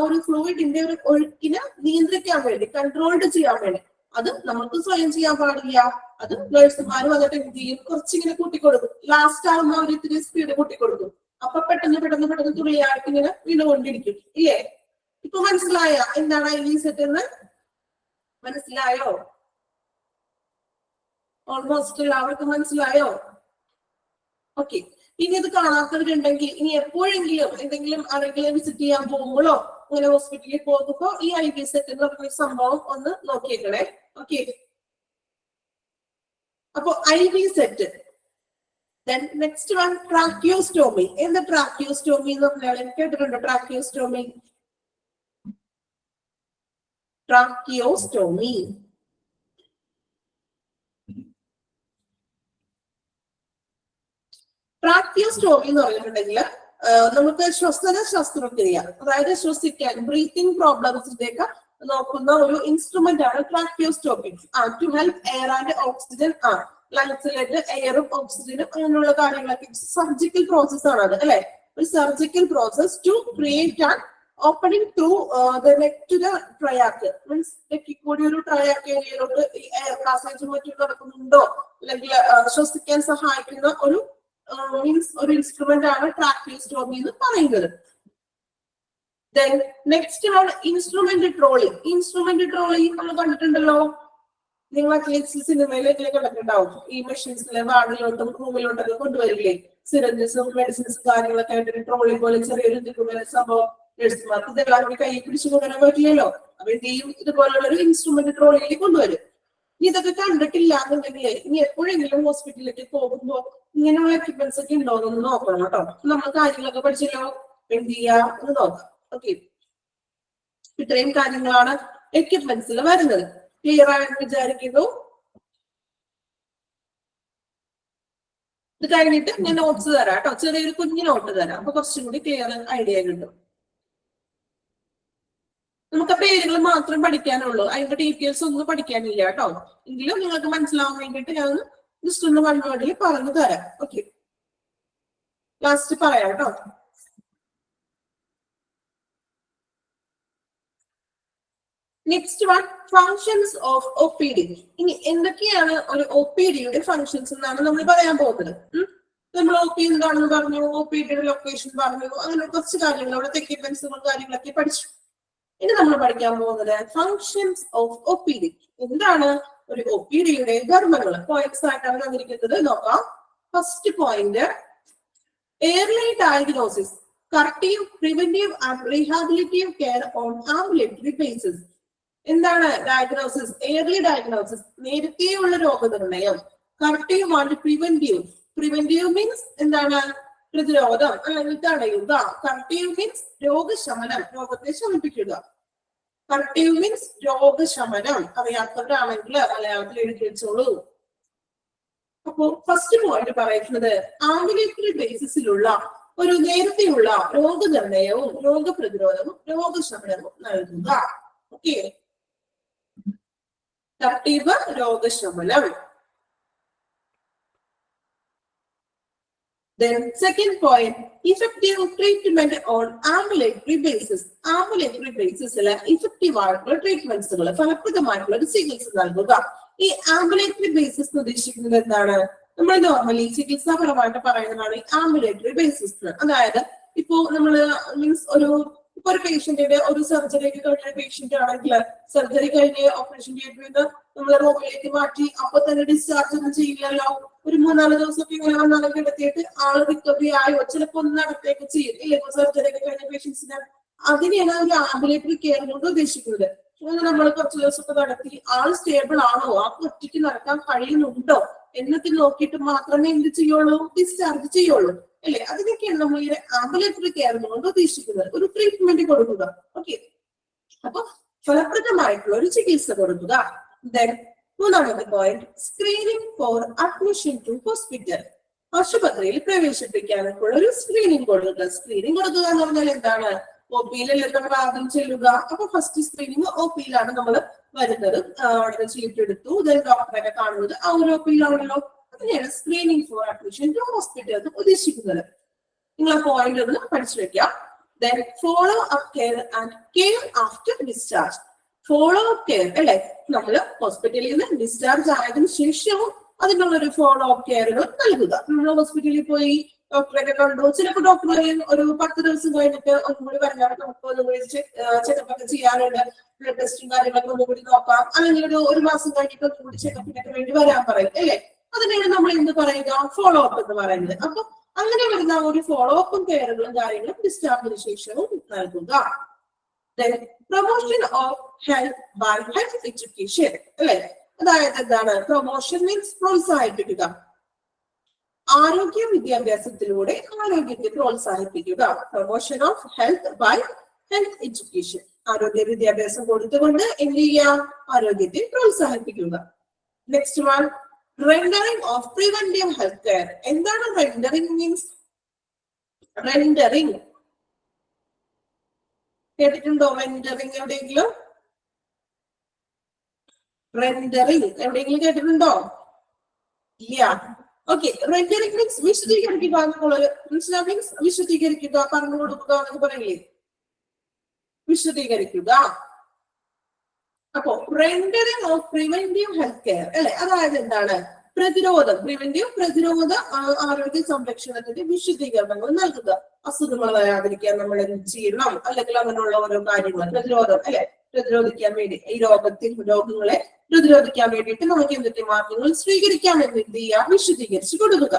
ഒരു ഫ്ലൂയിഡിന്റെ ഒരു ഒഴുക്കിനെ നിയന്ത്രിക്കാൻ വേണ്ടി, കൺട്രോൾഡ് ചെയ്യാൻ വേണ്ടി. അത് നമുക്ക് സ്വയം ചെയ്യാൻ പാടില്ല, അത് നഴ്സുമാർ വന്നിട്ട് എന്ത് ചെയ്യും, കുറച്ചിങ്ങനെ കൂട്ടിക്കൊടുക്കും. ലാസ്റ്റ് ആകുമ്പോൾ അവർ ഇത്തിരി സ്പീഡ് കൂട്ടിക്കൊടുക്കും. അപ്പൊ പെട്ടെന്ന് തുള്ളിയായിട്ട് ഇങ്ങനെ വീണുകൊണ്ടിരിക്കും ഇല്ലേ. ഇപ്പൊ മനസ്സിലായ എന്താണ് IV സെറ്റ് എന്ന്? മനസ്സിലായോ? ഓൾമോസ്റ്റ് എല്ലാവർക്കും മനസ്സിലായോ? ഓക്കെ, ഇനി ഇത് കാണാത്തവരുണ്ടെങ്കിൽ ഇനി എപ്പോഴെങ്കിലും എന്തെങ്കിലും ആരെങ്കിലും വിസിറ്റ് ചെയ്യാൻ പോകുമ്പോഴോ അങ്ങനെ ഹോസ്പിറ്റലിൽ പോകുമ്പോ ഈ IV സെറ്റ് എന്ന് പറഞ്ഞ സംഭവം ഒന്ന് നോക്കിയേക്കണേ. ഓക്കെ, അപ്പൊ IV set. Next one tracheostomy. എന്താ ട്രാക്കിയോസ്റ്റോമി എന്ന് പറഞ്ഞാൽ കേട്ടിട്ടുണ്ടോ? ട്രാക്കിയോസ്റ്റോമി ട്രാക്കിയോസ്റ്റോമി എന്ന് പറഞ്ഞിട്ടുണ്ടെങ്കിൽ നമുക്ക് ശ്വസന ശസ്ത്രക്രിയ, അതായത് ശ്വസിക്കാൻ ബ്രീത്തിങ് പ്രോബ്ലംസിന്റെയൊക്കെ നോക്കുന്ന ഒരു ഇൻസ്ട്രുമെന്റ് ആണ് tracheostomy. To help air and oxygen, ലങ്സിലേക്ക് എയറും ഓക്സിജനും അങ്ങനെയുള്ള കാര്യങ്ങളൊക്കെ സർജിക്കൽ പ്രോസസ് ആണ് അത് അല്ലെ. ഒരു surgical process to create and opening through the neck to the trachea. Means നെക്കിൽ കൂടി ഒരു ട്രയാക്ക് ഏരിയയിലോട്ട് എയർ പാസേജും മറ്റും നടക്കുന്നുണ്ടോ, അല്ലെങ്കിൽ ശ്വസിക്കാൻ സഹായിക്കുന്ന ഒരു ഇൻസ്ട്രുമെന്റ് ആണ് ട്രാക്കിയോസ്റ്റോമി എന്ന് പറയുന്നത്. നെക്സ്റ്റ് ആണ് ഇൻസ്ട്രുമെന്റ് ട്രോളി. നമ്മൾ കണ്ടിട്ടുണ്ടല്ലോ, നിങ്ങളൊക്കെ സിനിമയിലൊക്കെ കണ്ടിട്ടുണ്ടാവും. ഈ മെഷീൻസിലെ വാർഡിലോട്ടും റൂമിലോട്ടൊക്കെ കൊണ്ടുവരില്ലേ സിറിഞ്ചസും മെഡിസിൻസും കാര്യങ്ങളൊക്കെ ആയിട്ട് ട്രോളി പോലെ ചെറിയൊരു സംഭവം. നഴ്സുമാർക്ക് ഇതെല്ലാം കൂടി കൈ പിടിച്ചു കൊണ്ടുവരാൻ പറ്റില്ലല്ലോ. അപ്പൊ എന്ത് ചെയ്യും, ഇതുപോലുള്ള ഒരു ഇൻസ്ട്രുമെന്റ് ട്രോളിയിൽ കൊണ്ടുവരും. ഇതൊക്കെ കണ്ടിട്ടില്ല എന്നുണ്ടെങ്കിൽ ഇനി എപ്പോഴെങ്കിലും ഹോസ്പിറ്റലിലേക്ക് പോകുമ്പോൾ ഇങ്ങനെയുള്ള എക്യുപ്മെന്റ്സ് ഒക്കെ ഉണ്ടോ എന്ന് നോക്കണം കേട്ടോ. നമ്മൾ കാര്യങ്ങളൊക്കെ പഠിച്ചല്ലോ, എന്ത് ചെയ്യാ എന്ന് നോക്കാം. ഓക്കെ, ഇത്രയും കാര്യങ്ങളാണ് എക്യുപ്മെന്റ്സിൽ വരുന്നത്. ക്ലിയർ ആയെന്ന് വിചാരിക്കുന്നു. ഇത് കഴിഞ്ഞിട്ട് ഞാൻ നോട്ട്സ് തരാം കേട്ടോ, ചെറിയൊരു കുഞ്ഞു നോട്ട് തരാം. അപ്പൊ കുറച്ചും കൂടി ക്ലിയർ ഐഡിയ കിട്ടും. നമുക്ക് പേരുകൾ മാത്രം പഠിക്കാനുള്ളൂ, അതിന്റെ ഡീറ്റെയിൽസ് ഒന്നും പഠിക്കാനില്ല കേട്ടോ. എങ്കിലും നിങ്ങൾക്ക് മനസ്സിലാവാൻ വേണ്ടിയിട്ട് ഞാൻ ജസ്റ്റ് ഒന്ന് വൺ വേർഡിൽ പറഞ്ഞു തരാം. ഓക്കെ, ലാസ്റ്റ് പറയാം കേട്ടോ. Next one, functions of OPD. ഇനി എന്തൊക്കെയാണ് ഒരു OPDയുടെ ഫങ്ഷൻസ് എന്നാണ് നമ്മൾ പറയാൻ പോകുന്നത്. നമ്മൾ OP എന്താണെന്ന് പറഞ്ഞു, OPDയുടെ ലൊക്കേഷൻ പറഞ്ഞു, അങ്ങനെ കുറച്ച് കാര്യങ്ങൾ അവിടെ എക്യുപ്മെന്റ്സുകളും കാര്യങ്ങളൊക്കെ പഠിച്ചു. ഇനി നമ്മൾ പഠിക്കാൻ പോകുന്നത് ഫങ്ഷൻസ് ഓഫ് OPD. എന്താണ് ഒരു OPDയുടെ ധർമ്മങ്ങൾ? പോയിന്റ്സ് ആയിട്ടാണ് തന്നിരിക്കുന്നത്, നോക്കാം. First point, early diagnosis, corrective, preventive and rehabilitative care on ambulatory basis. എന്താണ് ഡയഗ്നോസിസ്? ഏർലി ഡയഗ്നോസിസ്, നേരത്തെയുള്ള രോഗനിർണയം. Corrective and preventive. Preventive means എന്താണ്? പ്രതിരോധം അല്ലെങ്കിൽ തടയുക. കറക്റ്റീവ് മീൻസ് രോഗശമനം, രോഗത്തെ ശമിപ്പിക്കുക. Corrective means രോഗശമനം. അറിയാത്തവരാണെങ്കിൽ മലയാളത്തിൽ എഴുതി വെച്ചോളൂ. അപ്പോ ഫസ്റ്റ് പോയിന്റ് പറയുന്നത് ആംബുലേറ്ററി ബേസിസിലുള്ള ഒരു നേരത്തെയുള്ള രോഗനിർണയവും രോഗപ്രതിരോധവും രോഗശമനവും നൽകുക. ഓക്കെ, കറക്റ്റീവ്, രോഗശമനം. Then second point, effective treatment on ambulatory basis. Ambulatory basis effective ആയിട്ടുള്ള ട്രീറ്റ്മെന്റ്സുകൾ, ഫലപ്രദമായിട്ടുള്ള ചികിത്സ നൽകുക. ഈ ആംബുലേറ്ററി ബേസിസ് ഉദ്ദേശിക്കുന്നത് എന്താണ്? നമ്മൾ നോർമലി ചികിത്സാപരമായിട്ട് പറയുന്നതാണ് ആംബുലേറ്ററി ബേസിസ്. അതായത് ഇപ്പോ നമ്മള് മീൻസ് ഒരു പേഷ്യന്റിന്റെ ഒരു സർജറി കഴിഞ്ഞ പേഷ്യന്റ് ആണെങ്കിൽ സർജറി കഴിഞ്ഞ് ഓപ്പറേഷൻ തിയേറ്ററിൽ നമ്മൾ റൂമിലേക്ക് മാറ്റി അപ്പൊ തന്നെ ഡിസ്ചാർജ് ഒന്നും ചെയ്യില്ലല്ലോ. ഒരു 3-4 ദിവസമൊക്കെ ഇങ്ങനെ വന്നാലും കിടത്തിയിട്ട് ആള് റിക്കവറി ആയോ, ചിലപ്പോ ഒന്ന് നടത്തേക്ക് ചെയ്യും ഇല്ലേ. ഇപ്പൊ സർജറി ഒക്കെ കഴിഞ്ഞ പേഷ്യൻസിന് അതിനെയാണ് ഒരു ആംബുലേറ്ററി കെയർ കൊണ്ട് ഉദ്ദേശിക്കുന്നത്. നമ്മൾ കുറച്ച് ദിവസമൊക്കെ നടത്തി ആൾ സ്റ്റേബിൾ ആണോ, ആ ഒറ്റയ്ക്ക് നടക്കാൻ കഴിയുന്നുണ്ടോ എന്നൊക്കെ നോക്കിയിട്ട് മാത്രമേ എന്ത് ചെയ്യുള്ളൂ, ഡിസ്ചാർജ് ചെയ്യുള്ളൂ അല്ലെ. അതിനൊക്കെയാണ് നമ്മൾ ഈ ആംബുലേറ്ററി കെയർ കൊണ്ട് ഉദ്ദേശിക്കുന്നത്, ഒരു ട്രീറ്റ്മെന്റ് കൊടുക്കുക. ഓക്കെ, അപ്പൊ ഫലപ്രദമായിട്ടുള്ള ഒരു ചികിത്സ കൊടുക്കുക. ദെൻ മൂന്നാമത്തെ point, screening for admission to hospital. ആശുപത്രിയിൽ പ്രവേശിപ്പിക്കാനൊക്കെയുള്ള ഒരു സ്ക്രീനിങ് കൊടുക്കുക. സ്ക്രീനിങ് കൊടുക്കുക എന്ന് പറഞ്ഞാൽ എന്താണ്? OP-യിലല്ലേ നമ്മൾ ആദ്യം ചെല്ലുക. അപ്പൊ ഫസ്റ്റ് സ്ക്രീനിങ് OP-യിലാണ് നമ്മൾ വരുന്നത്. അവിടെ ചീട്ട് എടുത്തു, ദെൻ ഡോക്ടറെ കാണുന്നത് ആ ഒരു OP-യിലാണല്ലോ. അതിനെയാണ് screening for admission to hospital ഉദ്ദേശിക്കുന്നത്. നിങ്ങൾ ആ പോയിന്റ് ഒന്ന് പഠിച്ചു വെക്കാം. Then follow up care and care after discharge. Follow up care അല്ലെ, നമ്മള് ഹോസ്പിറ്റലിൽ നിന്ന് ഡിസ്ചാർജ് ആയതിനു ശേഷവും അതിനുള്ള ഒരു ഫോളോ അപ്പ് കെയറുകൾ നൽകുക. നമ്മൾ ഹോസ്പിറ്റലിൽ പോയി ഡോക്ടറെ കണ്ടു, ചിലപ്പോൾ ഡോക്ടർ ഒരു 10 ദിവസം കഴിഞ്ഞിട്ട് ഒന്നുകൂടി പറഞ്ഞാൽ നമുക്ക് ഒന്നുകൂടി ചെക്കപ്പ് ഒക്കെ ചെയ്യാറുണ്ട്, ബ്ലഡ് ടെസ്റ്റും കാര്യങ്ങളൊക്കെ ഒന്നുകൂടി നോക്കാം, അല്ലെങ്കിൽ ഒരു മാസം കഴിഞ്ഞിട്ട് ഒന്നുകൂടി ചെക്കപ്പിനൊക്കെ വേണ്ടി വരാൻ പറയും അല്ലെ. അതിനെയാണ് നമ്മൾ എന്ത് പറയുക, ഫോളോ അപ്പ് എന്ന് പറയുന്നത്. അപ്പൊ അങ്ങനെ വരുന്ന ഒരു ഫോളോ അപ്പും കെയറുകളും കാര്യങ്ങളും ഡിസ്ചാർജിന് ശേഷവും നൽകുക. Promotion of health by health education അല്ലെ. അതായത് എന്താണ്? പ്രൊമോഷൻ മീൻസ് പ്രോത്സാഹിപ്പിക്കുക. ആരോഗ്യ വിദ്യാഭ്യാസത്തിലൂടെ ആരോഗ്യത്തെ പ്രോത്സാഹിപ്പിക്കുക. Promotion of health by health education. ആരോഗ്യ വിദ്യാഭ്യാസം കൊടുത്തുകൊണ്ട് എന്ത് ചെയ്യാം? ആരോഗ്യത്തെ പ്രോത്സാഹിപ്പിക്കുക. Next one, rendering of preventive health care. എന്താണ് റെൻഡറിംഗ് മീൻസ്? റെൻഡറിംഗ് കേട്ടിട്ടുണ്ടോ? റെൻഡറിംഗ് എവിടെയെങ്കിലും? റെൻഡറിംഗ് എവിടെയെങ്കിലും കേട്ടിട്ടുണ്ടോ? ഇല്ല. ഓക്കെ, റെൻഡറിംഗ് മീൻസ് വിശദീകരിക്കുക എന്നുള്ളത്. മീൻസ് വിശദീകരിക്കുക, പറഞ്ഞു കൊടുക്കുക എന്നൊക്കെ പറയില്ലേ, വിശദീകരിക്കുക. അപ്പോ rendering of preventive health care അല്ലെ. അതായത് എന്താണ്? പ്രതിരോധം, പ്രിവെന്റീവ് പ്രതിരോധ ആരോഗ്യ സംരക്ഷണത്തിന്റെ വിശദീകരണങ്ങൾ നൽകുക. അസുഖങ്ങൾ വരാതിരിക്കാൻ നമ്മൾ എന്ത് ചെയ്യണം, അല്ലെങ്കിൽ അങ്ങനെയുള്ള ഓരോ കാര്യങ്ങൾ പ്രതിരോധം അല്ലെ, പ്രതിരോധിക്കാൻ വേണ്ടി ഈ രോഗങ്ങളെ പ്രതിരോധിക്കാൻ വേണ്ടിയിട്ട് നമുക്ക് എന്തൊക്കെ മാർഗങ്ങൾ സ്വീകരിക്കാം എന്ന് എന്ത് ചെയ്യുക? വിശദീകരിച്ച് കൊടുക്കുക.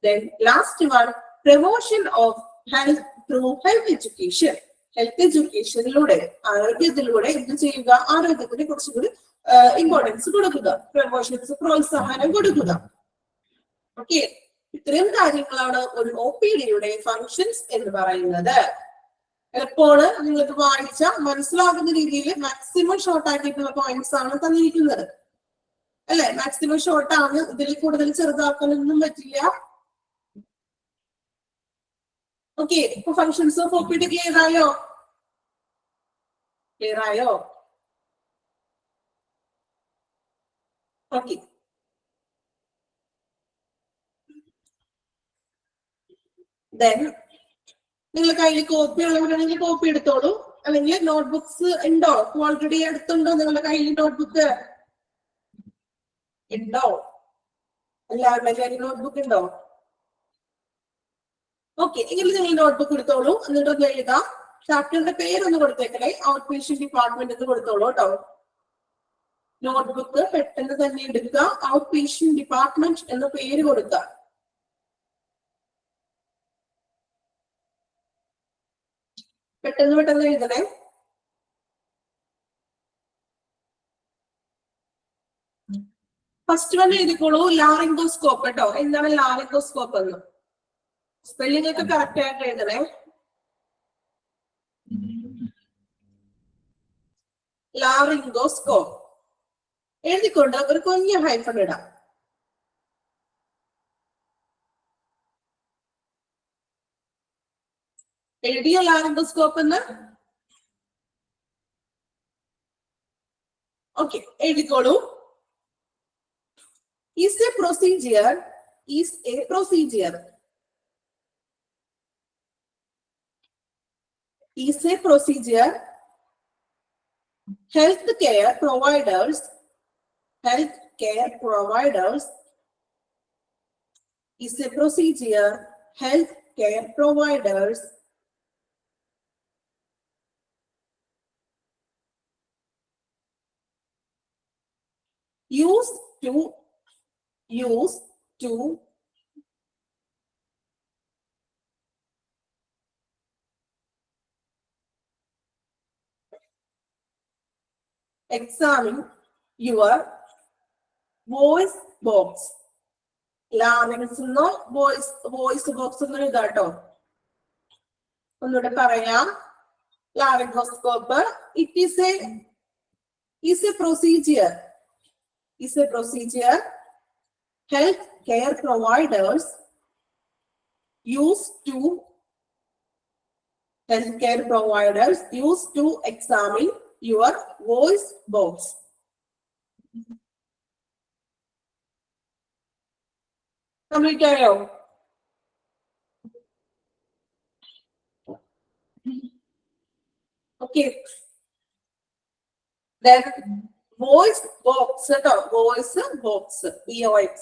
Then last one, promotion of health through health education. Health എഡ്യൂക്കേഷനിലൂടെ, ആരോഗ്യത്തിലൂടെ എന്ത് ചെയ്യുക? ആരോഗ്യത്തിനെ കുറച്ചുകൂടി ഇമ്പോർട്ടൻസ് കൊടുക്കുക, പ്രമോഷൻസ് പ്രോത്സാഹനം കൊടുക്കുക. ഓക്കെ, ഇത്രയും കാര്യങ്ങളാണ് ഒരു OPD-യുടെ ഫങ്ഷൻസ് എന്ന് പറയുന്നത്. എളുപ്പമാണ്, നിങ്ങൾക്ക് വായിച്ച മനസ്സിലാകുന്ന രീതിയിൽ മാക്സിമം ഷോർട്ട് ആക്കിയിട്ടുള്ള പോയിന്റ്സ് ആണ് തന്നിരിക്കുന്നത് അല്ലെ. മാക്സിമം ഷോർട്ട് ആണ്, ഇതിൽ കൂടുതൽ ചെറുതാക്കാനൊന്നും പറ്റില്ല. ഓക്കെ, ഇപ്പൊ ഫങ്ഷൻസ് ഓഫ് OPD ക്ലിയർ ആയോ? ക്ലിയർ ആയോ? ഓക്കെ, ദെൻ നിങ്ങൾ കയ്യിൽ കോപ്പി ഉള്ളവരാണെങ്കിൽ കോപ്പി എടുത്തോളൂ, അല്ലെങ്കിൽ നോട്ട്ബുക്സ് ഉണ്ടോ? ഓൾറെഡി എടുത്തുണ്ടോ നിങ്ങളുടെ കയ്യിൽ നോട്ട്ബുക്ക് ഉണ്ടോ? എല്ലാവരുടെ കയ്യിൽ നോട്ട്ബുക്ക് ഉണ്ടോ? ഓക്കെ, എങ്കിൽ നിങ്ങൾ നോട്ട്ബുക്ക് എടുത്തോളൂ, എന്നിട്ടൊന്ന് എഴുതാം. ചാപ്റ്ററിന്റെ പേരൊന്ന് കൊടുത്തേക്കണേ, ഔട്ട് പേഷ്യന്റ് ഡിപ്പാർട്ട്മെന്റ് എന്ന് കൊടുത്തോളൂ കേട്ടോ. നോട്ട്ബുക്ക് പെട്ടെന്ന് തന്നെ എടുക്കുക, ഔട്ട് പേഷ്യന്റ് ഡിപ്പാർട്ട്മെന്റ് എന്ന പേര് കൊടുക്കുക. പെട്ടെന്ന് പെട്ടെന്ന് എഴുതണേ. ഫസ്റ്റ് വൺ എഴുതിക്കോളൂ, ലാറിംഗോസ്കോപ്പ് കേട്ടോ. എന്താണ് ലാറിംഗോസ്കോപ്പ് എന്ന്? സ്പെല്ലിംഗ് ഒക്കെ കറക്റ്റ് ആയിട്ട് എഴുതണേ. ലാറിംഗോസ്കോപ്പ് എഴുതിക്കൊണ്ട് ഒരു കുഞ്ഞ ഹൈഫൺ ഇടാം. എഴുതിയ ലാറിംഗോസ്കോപ്പ് എന്ന്? Okay, എഴുതിക്കോളൂ. Is a procedure healthcare providers use to examine your voice box. ലാറിംഗ്സ് എന്നോ വോയിസ് ബോക്സ് എന്നൊരു ഇതാട്ടോ. ഒന്നുകൂടെ പറയാം. ലാറിംഗോസ്കോപ്പ് is a procedure healthcare providers use to examine your voice box. Complete ആയോ? Okay, then voice box കേട്ടോ. voice box VOX.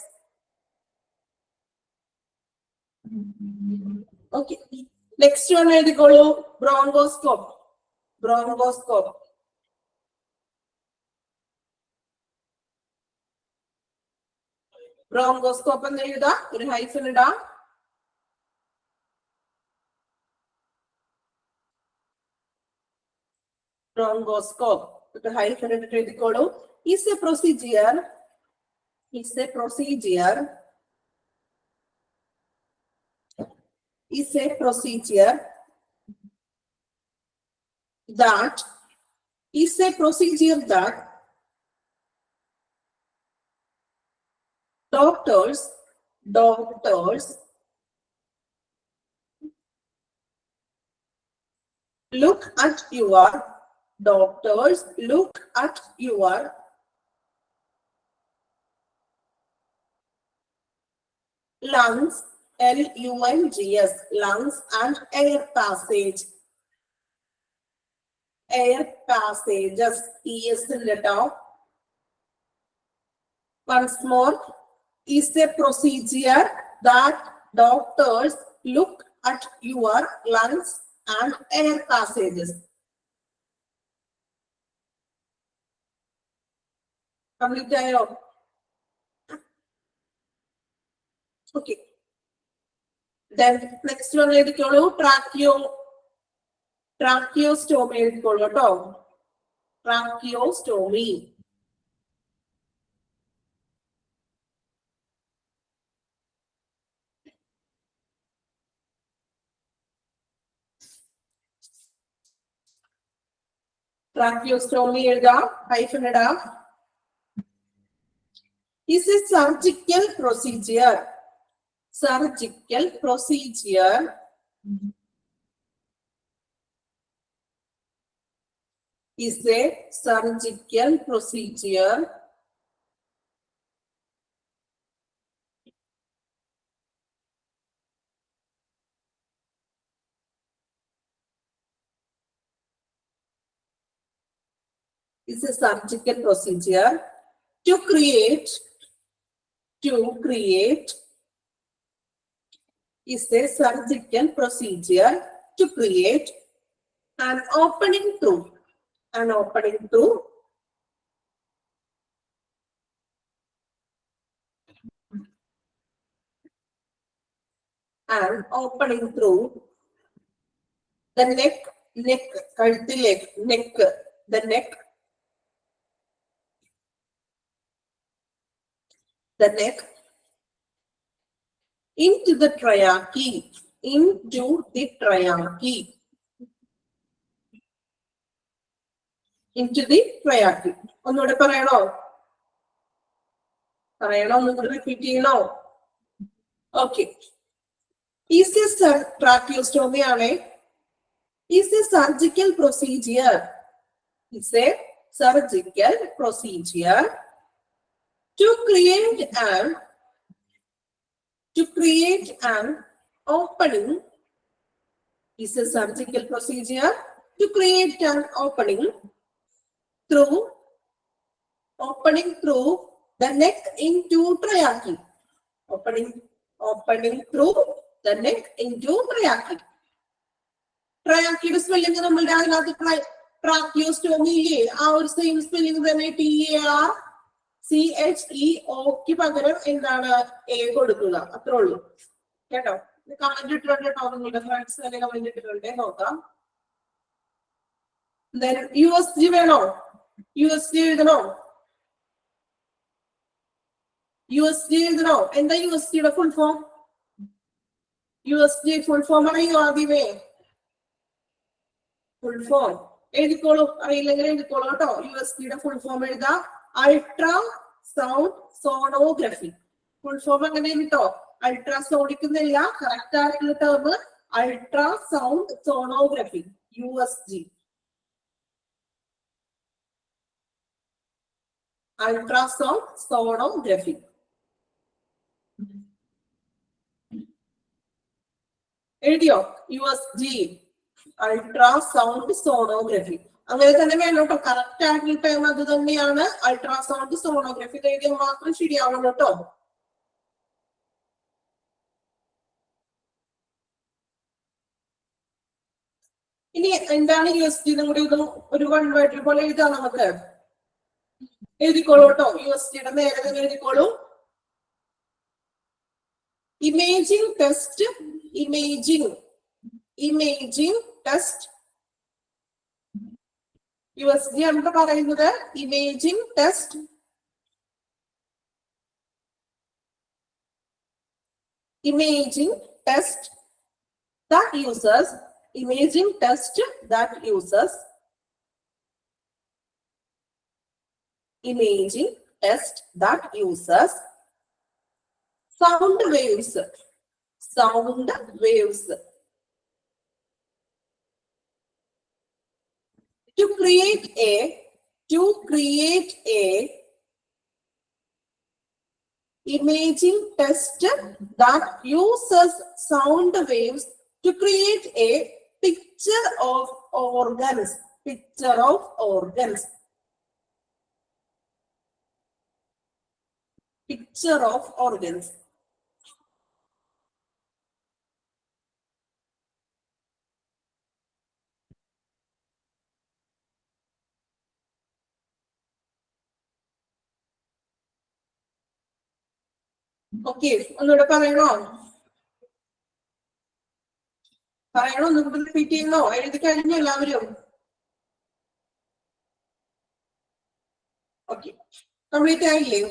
Okay, next one എഴുതിക്കോളൂ, bronchoscope. Bronchoscope എന്ന് എഴുതാം, ഒരു ഹൈഫൻ ഇടാം. ബ്രോങ്കോസ്കോപ്പ് ഹൈഫൻ ഇട്ടിട്ട് എഴുതിക്കോളൂ. is a procedure that doctors look at your lungs, LUNGS, lungs and air passages, ES in the top. Once more, is a procedure that doctors look at your lungs and air passages. Complete ആയോ? Okay. Then next one എഴുതിക്കോളൂ, tracheostomy എഴുതിക്കോളൂ കേട്ടോ. tracheostomy. ട്രാക്കിയോസ്റ്റോമി എഴുതാം, hyphen ഇടാം. Is a surgical procedure. Surgical procedure is a surgical procedure is a surgical procedure to create is a surgical procedure to create an opening through an opening through the neck കഴുത്തിലേക്ക് neck the neck into the trachea ഒന്നുകൂടെ പറയണോ? ഒന്നുകൂടെ repeat ചെയ്യണോ? Okay. ട്രാക്കിയോസ്റ്റോമി ആണ്. Is a surgical procedure. It's a surgical procedure to create an opening. Is a surgical procedure to create an opening through the neck into trachea. Opening through the neck into trachea. ട്രയാക്കിയുടെ spelling നമ്മളുടെ അതിനകത്ത് ട്രാക്കിയോസ്റ്റോമി ഇല്ലേ, ആ ഒരു same spelling തന്നെ TARCHEO പകരം എന്താണ് A കൊടുക്കുക, അത്രേ ഉള്ളൂ കേട്ടോ. കമന്റ് ഇട്ടിട്ടുണ്ട് കേട്ടോ, നിങ്ങളുടെ ഫ്രണ്ട്സ് തന്നെ കമന്റ് ഇട്ടിട്ടുണ്ട്, നോക്കാം. USG വേണോ? USG എഴുതണോ? എന്താ USGയുടെ full form? USG full form അറിയോ? ആദ്യമേ ഫുൾ ഫോം എഴുതിക്കോളൂ, അറിയില്ലെങ്കിൽ എഴുതിക്കോളൂ കേട്ടോ. USGയുടെ ഫുൾ ഫോം എഴുതാം, ultrasound sonography. Full form അങ്ങനെ കേട്ടോ, അൾട്രാസോണിക് എന്നല്ല, കറക്റ്റ് ആയിട്ടുള്ള term ultrasound sonography, USG. Ultrasound sonography. എഴുതിയോ? USG ultrasound sonography. അങ്ങനെ തന്നെ വേണം കേട്ടോ, കറക്റ്റ് ആയിട്ടുള്ള ടൈം അത് തന്നെയാണ്, അൾട്രാസൗണ്ട് സോണോഗ്രഫി. എഴുതിയാൽ മാത്രം ശരിയാവണം കേട്ടോ. ഇനി എന്താണ് USG കൂടി ഒരു വൺ വേർഡ് പോലെ എഴുതാം നമുക്ക്. എഴുതിക്കോളൂ കേട്ടോ, USGയുടെ നേരെ തന്നെ എഴുതിക്കോളൂ. ഇമേജിംഗ് ടെസ്റ്റ് USG ആണ് പറയുന്നത്. Imaging test that uses sound waves to create a imaging test that uses sound waves to create a picture of organs. Okay, ഒന്നുകൂടെ പറയണോ? ഒന്നുകൂടെ റിപ്പീറ്റ് ചെയ്യുന്നോ? എഴുതി കഴിഞ്ഞു എല്ലാവരും? ഓക്കെ, കംപ്ലീറ്റ് ആയില്ലേ?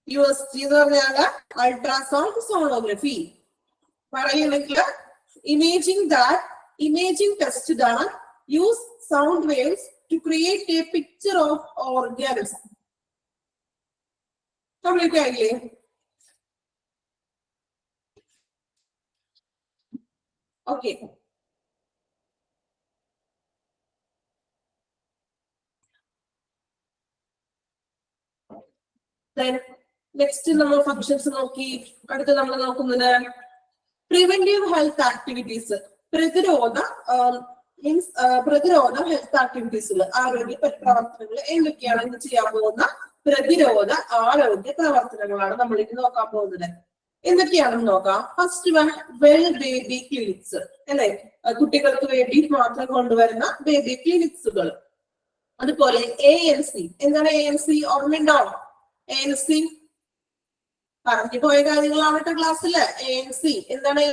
USG എന്ന് പറഞ്ഞാല് അൾട്രാസൗണ്ട് സോണോഗ്രഫി. പറയുകയാണെങ്കിൽ Imaging test done use sound waves to create a picture of organs. Complete ആയില്ലേ? Okay. Then next നമ്മൾ functions നോക്കി. അടുത്ത നമ്മൾ നോക്കുന്നത് preventive health activities. പ്രതിരോധ മീൻസ് പ്രതിരോധ ഹെൽത്ത് ആക്ടിവിറ്റീസുകൾ, ആരോഗ്യ പ്രവർത്തനങ്ങൾ എന്തൊക്കെയാണ് ഇന്ന് ചെയ്യാൻ പോകുന്ന പ്രതിരോധ ആരോഗ്യ പ്രവർത്തനങ്ങളാണ് നമ്മൾ ഇന്ന് നോക്കാൻ പോകുന്നത്. എന്തൊക്കെയാണെന്ന് നോക്കാം. First one, well baby clinics അല്ലെ, കുട്ടികൾക്ക് വേണ്ടി മാത്രം കൊണ്ടുവരുന്ന ബേബി ക്ലിനിക്സുകൾ. അതുപോലെ ANC. എന്താണ് ANC? ഓർമ്മയുണ്ടോ? ANC പറഞ്ഞു പോയ കാര്യങ്ങളാവട്ടെ ക്ലാസ്സില്. ANC എന്താണ്?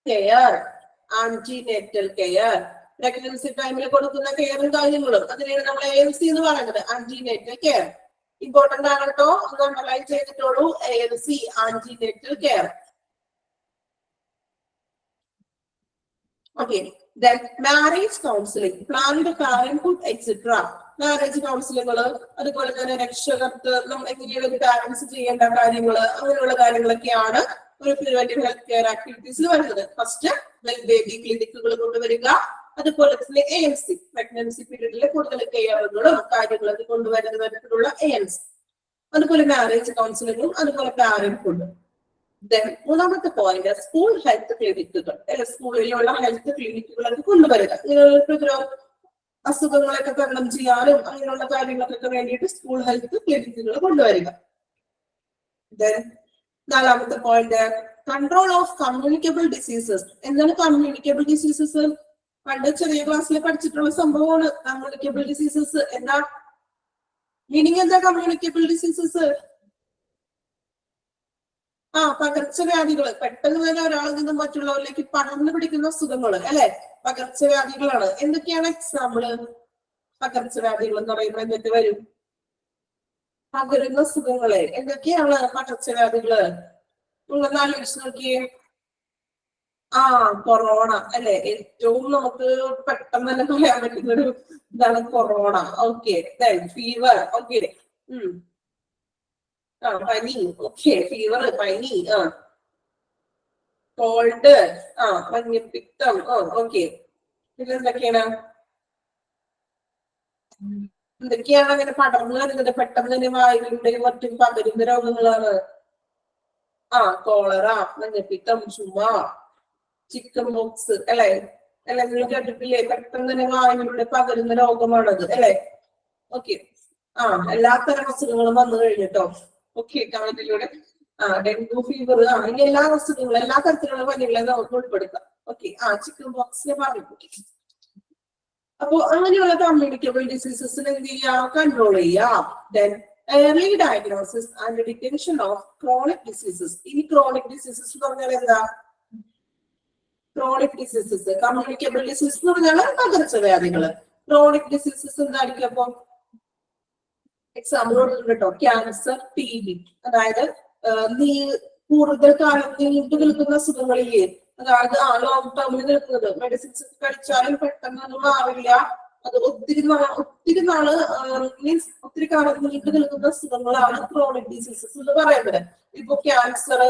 കെയർ, ആന്റിനേറ്റൽ കെയർ, പ്രഗ്നൻസി ടൈമിൽ കൊടുക്കുന്ന കെയറും കാര്യങ്ങളും, അതിനെയാണ് നമ്മൾ ANC എന്ന് പറയുന്നത്, ആന്റിനേറ്റൽ കെയർ. ഇമ്പോർട്ടന്റ് ആണ് കേട്ടോ, ഒന്ന് അണ്ടർലൈൻ ചെയ്തിട്ടുള്ളൂ. ANC, antenatal care. Okay. Then marriage counseling, planned parenthood, etc. Marriage കൗൺസിലുകള്, അതുപോലെ തന്നെ രക്ഷകർത്തം, എങ്ങനെയാണ് ഒരു പാരന്റ്സ് ചെയ്യേണ്ട കാര്യങ്ങള്, അങ്ങനെയുള്ള കാര്യങ്ങളൊക്കെയാണ് ഒരു പ്രിവെന്റീവ് ഹെൽത്ത് കെയർ ആക്ടിവിറ്റീസിൽ വരുന്നത്. ഫസ്റ്റ് ബേബി ക്ലിനിക്കുകൾ കൊണ്ടുവരിക, അതുപോലെ തന്നെ ANC, പ്രഗ്നൻസി പീരീഡിലെ കൂടുതൽ കെയറുകളും കാര്യങ്ങളൊക്കെ കൊണ്ടുവരുന്ന തരത്തിലുള്ള ANC, അതുപോലെ മാരേജ് കൗൺസിലിങ്ങും, അതുപോലെ പാരന്റ്ഹുഡ്. മൂന്നാമത്തെ പോയിന്റ്, സ്കൂൾ ഹെൽത്ത് ക്ലിനിക്കുകൾ അല്ലെ, സ്കൂളിലുള്ള ഹെൽത്ത് ക്ലിനിക്കുകളൊക്കെ കൊണ്ടുവരിക. പ്രതിരോധ അസുഖങ്ങളൊക്കെ തരണം ചെയ്യാനും അങ്ങനെയുള്ള കാര്യങ്ങൾക്കൊക്കെ വേണ്ടിയിട്ട് സ്കൂൾ ഹെൽത്ത് ക്ലിനിക്കുകൾ കൊണ്ടുവരിക. നാലാമത്തെ point, control of communicable diseases. എന്താണ് കമ്മ്യൂണിക്കബിൾ ഡിസീസസ്? പണ്ട് ചെറിയ ക്ലാസ്സിൽ പഠിച്ചിട്ടുള്ള സംഭവമാണ് കമ്മ്യൂണിക്കബിൾ ഡിസീസസ്. എന്താ മീനിങ്? എന്താ കമ്മ്യൂണിക്കബിൾ ഡിസീസസ്? പകർച്ചവ്യാധികള്, പെട്ടെന്ന് തന്നെ ഒരാളിൽ നിന്നും മറ്റുള്ളവരിലേക്ക് പടർന്നു പിടിക്കുന്ന അസുഖങ്ങള് അല്ലെ, പകർച്ചവ്യാധികളാണ്. എന്തൊക്കെയാണ് എക്സാമ്പിള്? പകർച്ചവ്യാധികൾ എന്ന് പറയുമ്പോൾ എന്തൊക്കെ വരും? പകരുന്ന അസുഖങ്ങളെ. എന്തൊക്കെയാണ് പകർച്ചവ്യാധികള്? ആലോചിച്ച് നോക്കിയേ. കൊറോണ അല്ലെ, ഏറ്റവും നമുക്ക് പെട്ടെന്ന് തന്നെ പറയാൻ പറ്റുന്ന ഒരു ഇതാണ് കൊറോണ. ഓക്കെ. ഫീവർ. ഓക്കെ. പനി. ഓക്കെ. ഫീവർ, പനി, കോൾഡ്, മഞ്ഞപ്പിത്തം. ഓക്കെ. പിന്നെ എന്തൊക്കെയാണ് അങ്ങനെ പടർന്നു വരുന്നത്? പെട്ടെന്ന് തന്നെ വായുവിലൂടെയും മറ്റും പകരുന്ന രോഗങ്ങളാണ്. കോളറ, മഞ്ഞപ്പിത്തം, ചുമ, ചിക്കൻ ബോക്സ് അല്ലെ. നിങ്ങൾ കേട്ടിട്ടില്ലേ? പെട്ടെന്ന് തന്നെ വായുവിലൂടെ പകരുന്ന രോഗമാണത് അല്ലെ. ഓക്കെ. എല്ലാത്തരം അസുഖങ്ങളും വന്നു കഴിഞ്ഞിട്ടോ. ഓക്കെ. കവലത്തിലൂടെ ഡെങ്കു ഫീവർ, അങ്ങനെ എല്ലാ അസുഖങ്ങളും, എല്ലാ തരത്തിലുള്ള പനികളെ നമുക്ക് ഉൾപ്പെടുത്താം. ഓക്കെ. ചിക്കൻ ബോക്സിനെ പറഞ്ഞു. അപ്പൊ അങ്ങനെയുള്ള കമ്മ്യൂണിക്കബിൾ ഡിസീസസിന് എന്ത് ചെയ്യാം? കൺട്രോൾ ചെയ്യാം. Then early diagnosis and detention of chronic diseases. ഇനി ക്രോണിക് ഡിസീസസ് എന്ന് പറഞ്ഞാൽ എന്താ? ക്രോണിക് ഡിസീസസ്, കമ്മ്യൂണിക്കബിൾ ഡിസീസ് എന്ന് പറഞ്ഞാൽ പകർച്ചവ്യാധികള്. ക്രോണിക് ഡിസീസസ് എന്തായിരിക്കും? അപ്പൊ എക്സാമ്പിൾ കേട്ടോ, ക്യാൻസർ, TB. അതായത് കൂടുതൽ കാലം നീണ്ടു നിൽക്കുന്ന അസുഖങ്ങളില്ലേ, അതായത് ലോങ് ടേമിൽ നിൽക്കുന്നത്, മെഡിസിൻസ് കഴിച്ചാലും പെട്ടെന്നൊന്നും മാറില്ല, അത് ഒത്തിരി നാള് മീൻസ് ഒത്തിരി കാലം നീണ്ടു നിൽക്കുന്ന അസുഖങ്ങളാണ് ക്രോണിക് ഡിസീസസ് എന്ന് പറയുന്നത്. ഇപ്പൊ ക്യാൻസർ